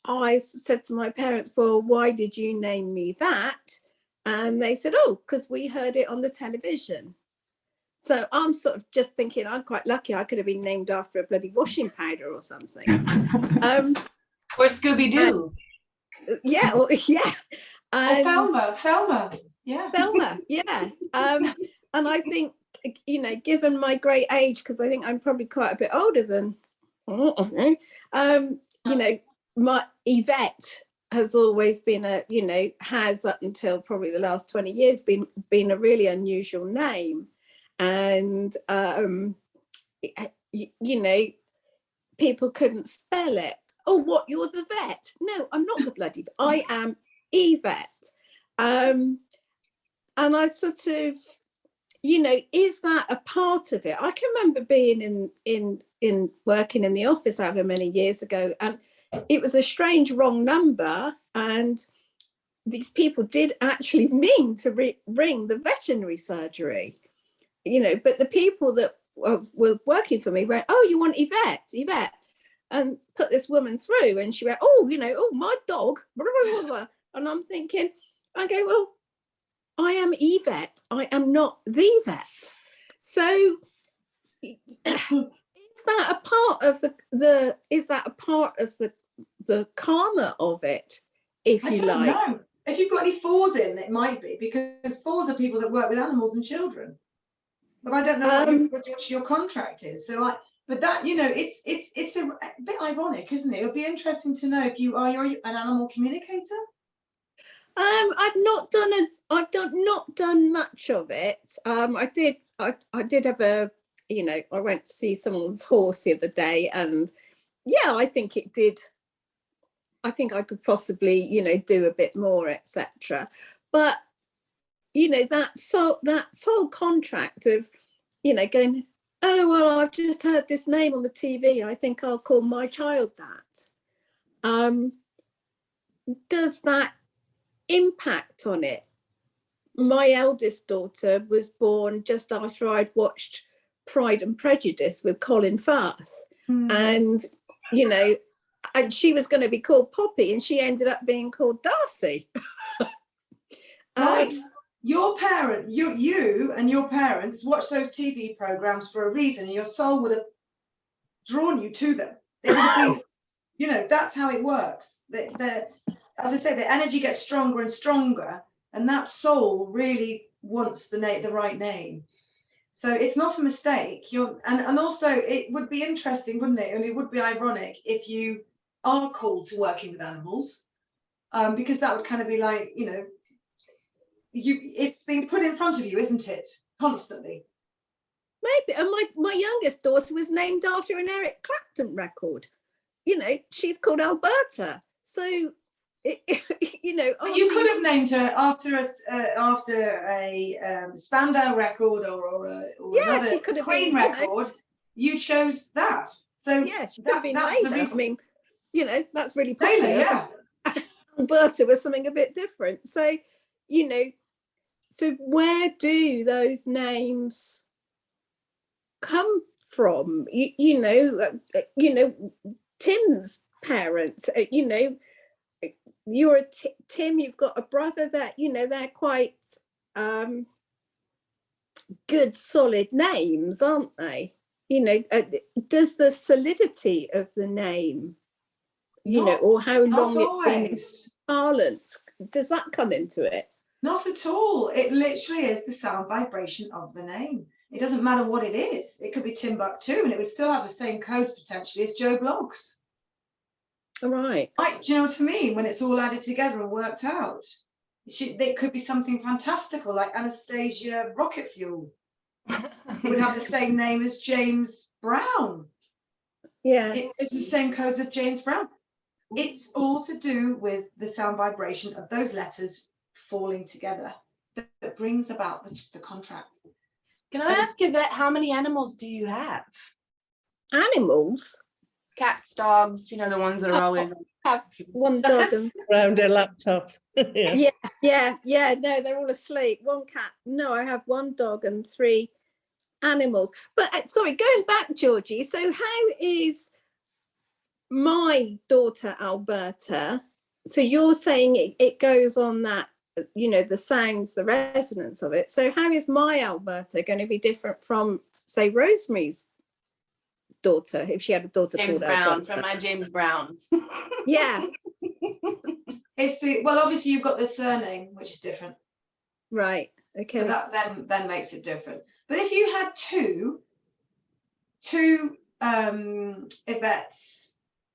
I said to my parents, well, why did you name me that? And they said, oh, because we heard it on the television. So I'm sort of just thinking, I'm quite lucky. I could have been named after a bloody washing powder or something. Or Scooby-Doo. Yeah, well, yeah. And Thelma, yeah. Thelma, yeah. And I think, you know, given my great age, because I think I'm probably quite a bit older than, you know, my Yvette has always been has up until probably the last 20 years been a really unusual name. And, you know, people couldn't spell it. Oh, what, you're the vet? No, I'm not the bloody vet. I am Yvette. And I sort of, you know, is that a part of it? I can remember being in working in the office however many years ago, and it was a strange wrong number, and these people did actually mean to ring the veterinary surgery, you know, but the people that were working for me went, oh, you want Yvette, and put this woman through, and she went, oh, you know, oh, my dog, blah, blah, blah, blah. And I'm thinking, I go, well, I am Yvette, I am not the vet. So is that a part of the karma of it, if you like? I don't know. If you've got any fours in, it might be, because fours are people that work with animals and children. But I don't know what your contract is. So but that, you know, it's a bit ironic, isn't it? It would be interesting to know if you're an animal communicator. I've not done much of it. I did have a, you know, I went to see someone's horse the other day, and yeah, I think it did. I think I could possibly, you know, do a bit more, etc. But you know, that sole contract of, you know, going, oh well, I've just heard this name on the TV, I think I'll call my child that. Does that impact on it? My eldest daughter was born just after I'd watched Pride and Prejudice with Colin Firth, and you know, and she was going to be called Poppy, and she ended up being called Darcy. Right. Your parent, you and your parents watch those TV programs for a reason, and your soul would have drawn you to them. They would have been, you know, that's how it works. as I say, the energy gets stronger and stronger, and that soul really wants the right name. So it's not a mistake. And also it would be interesting, wouldn't it? And it would be ironic if you are called to working with animals, because that would kind of be like, you know, it's being put in front of you, isn't it? Constantly. Maybe. And my youngest daughter was named after an Eric Clapton record. You know, she's called Alberta. So, you know, But you could have named her after a Spandau record or another she could have Queen been, record. You chose that. So yeah, she could have been that's the Layla. reason. I mean, you know, that's really popular. Layla, yeah. Alberta was something a bit different. So, you know, so where do those names come from? You know, Tim's parents, you know, you're a Tim, you've got a brother that, you know, they're quite good, solid names, aren't they? You know, does the solidity of the name, you know, or how long it's been in parlance, does that come into it? Not at all. It literally is the sound vibration of the name. It doesn't matter what it is. It could be Timbuktu and it would still have the same codes potentially as Joe Bloggs. All right. Right, do you know what I mean? When it's all added together and worked out. It could be something fantastical like Anastasia Rocket Fuel. It would have the same name as James Brown. Yeah. It's the same codes as James Brown. It's all to do with the sound vibration of those letters falling together that brings about the contract. Can I ask Yvette, how many animals do you have? Animals? Cats, dogs, you know, the ones that are always. I have one dog and Around a laptop. Yeah. yeah. No, they're all asleep. One cat. No, I have one dog and 3 animals. But sorry, going back, Georgie. So how is my daughter Alberta? So you're saying it goes on that, you know, the sounds, the resonance of it. So how is my Alberta going to be different from, say, Rosemary's daughter, if she had a daughter James called Brown, Alberta? from my James Brown. Yeah. It's well, obviously you've got the surname, which is different. Right. Okay. So that then makes it different. But if you had two Yvette's,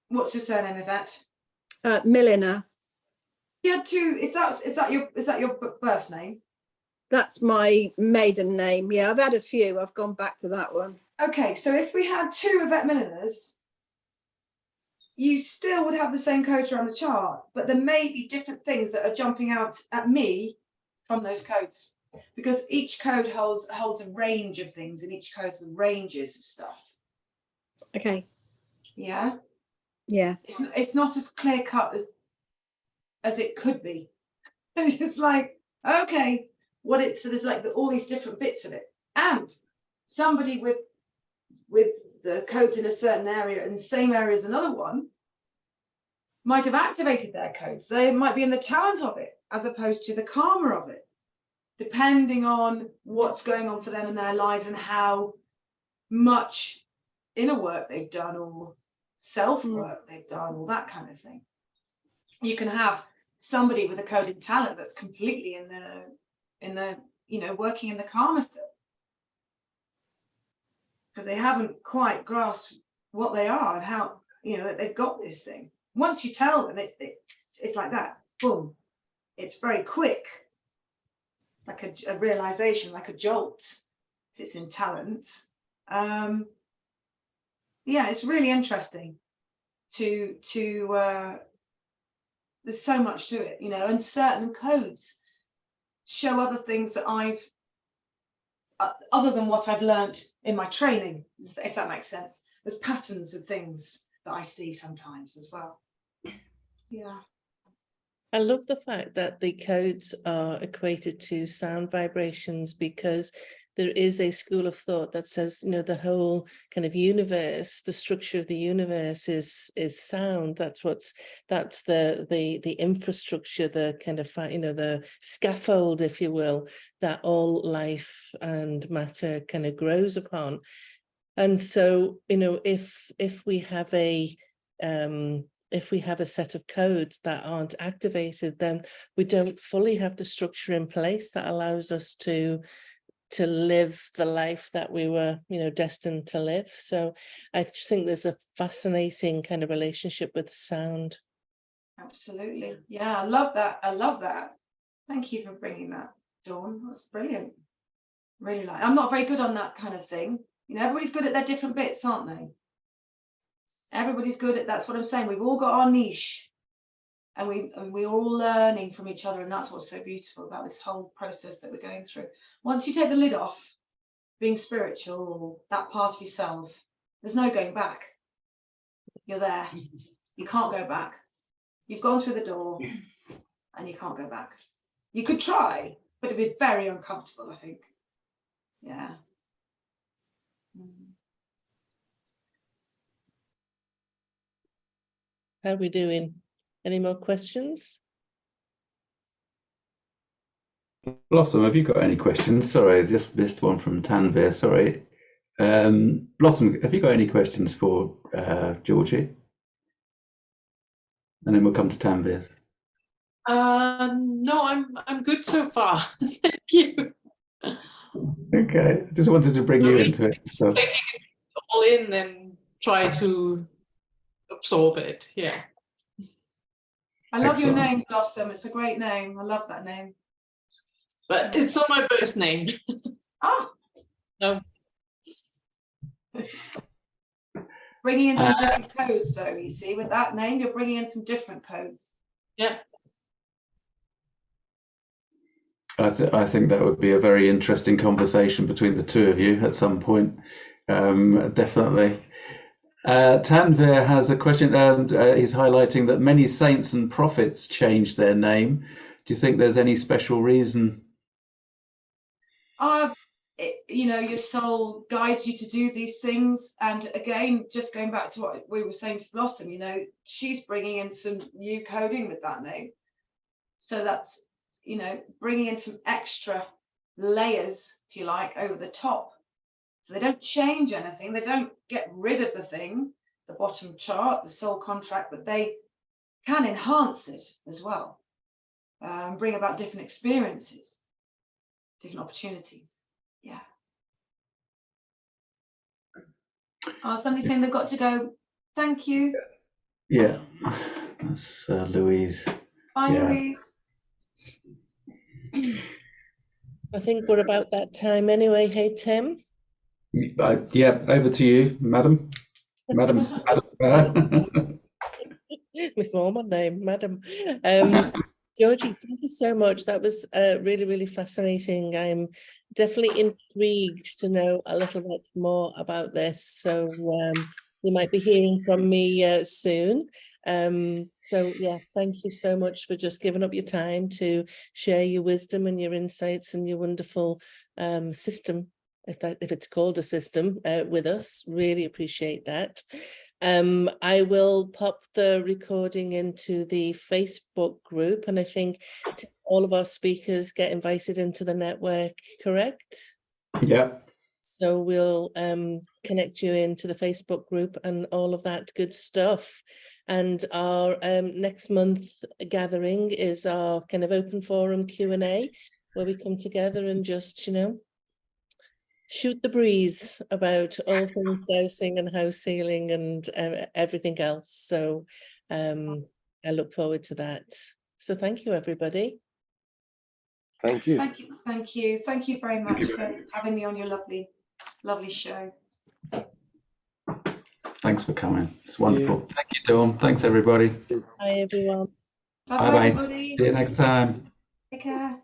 what's your surname, Yvette? Milliner. You had 2. Is that your birth name? That's my maiden name. Yeah, I've had a few. I've gone back to that one. Okay, so if we had 2 Yvette Milliners, you still would have the same codes around the chart, but there may be different things that are jumping out at me from those codes, because each code holds a range of things, and each code has ranges of stuff. Okay. Yeah. Yeah. It's not as clear cut as it could be. It's like, okay, so there's like all these different bits of it, and somebody with the codes in a certain area in the same area as another one might have activated their codes. They might be in the talent of it as opposed to the karma of it, depending on what's going on for them in their lives and how much inner work they've done or self work they've done, all that kind of thing. You can have somebody with a coded talent that's completely in the you know, working in the karma still, because they haven't quite grasped what they are and how, you know, that they've got this thing. Once you tell them, it's like that, boom, it's very quick. It's like a realization, like a jolt, if it's in talent. Yeah, it's really interesting to there's so much to it, you know, and certain codes show other things that I've other than what I've learned in my training, if that makes sense. There's patterns of things that I see sometimes as well. Yeah. I love the fact that the codes are equated to sound vibrations, because there is a school of thought that says, you know, the whole kind of universe, the structure of the universe is sound. That's the infrastructure, the kind of, you know, the scaffold, if you will, that all life and matter kind of grows upon. And so, you know, if we have a if we have a set of codes that aren't activated, then we don't fully have the structure in place that allows us to live the life that we were, destined to live. So I just think there's a fascinating kind of relationship with sound. Absolutely. Yeah, I love that. I love that. Thank you for bringing that, Dawn. That's brilliant. Really like. I'm not very good on that kind of thing. Everybody's good at their different bits, aren't they? Everybody's good at, that's what I'm saying. We've all got our niche, and we're all learning from each other, and that's what's so beautiful about this whole process that we're going through. Once you take the lid off being spiritual or that part of yourself, there's no going back. You're there. You can't go back. You've gone through the door and you can't go back. You could try, but it'd be very uncomfortable, I think. Yeah. How are we doing? Any more questions? Blossom, have you got any questions? Sorry, I just missed one from Tanvir. Sorry. Blossom, have you got any questions for Georgie? And then we'll come to Tanvir. No, I'm good so far. Thank you. Okay, I just wanted to bring you into it. So. Taking it all in and try to absorb it. Yeah. I love your Excellent. name, Blossom. It's a great name. I love that name. But it's not my birth name. Ah. No. Bringing in some different codes, though. You see, with that name, you're bringing in some different codes. Yeah. I think that would be a very interesting conversation between the two of you at some point. Definitely. Tanvir has a question. He's highlighting that many saints and prophets changed their name. Do you think there's any special reason? Your soul guides you to do these things. And again, just going back to what we were saying to Blossom, she's bringing in some new coding with that name. So that's, bringing in some extra layers, if you like, over the top. So they don't change anything. They don't get rid of the thing, the bottom chart, the soul contract, but they can enhance it as well. Bring about different experiences, different opportunities. Yeah. Oh, somebody's saying they've got to go. Thank you. Yeah, that's Louise. Bye, Yeah. Louise. I think we're about that time anyway. Hey, Tim. Yeah, over to you, madam. Madam. My former name, Madam. Georgie, thank you so much. That was really, really fascinating. I'm definitely intrigued to know a little bit more about this. So you might be hearing from me soon. So yeah, thank you so much for just giving up your time to share your wisdom and your insights and your wonderful system, if it's called a system, with us. Really appreciate that. I will pop the recording into the Facebook group, and I think all of our speakers get invited into the network, correct? Yeah. So we'll connect you into the Facebook group and all of that good stuff. And our next month gathering is our kind of open forum Q&A, where we come together and just, shoot the breeze about all things dowsing and house healing and everything else. So I look forward to that. So thank you, everybody. Thank you. Thank you. Thank you. Thank you very much for having me on your lovely, lovely show. Thanks for coming. It's wonderful. Thank you, Dawn. Thanks, everybody. Bye, everyone. Bye-bye, everybody. See you next time. Take care.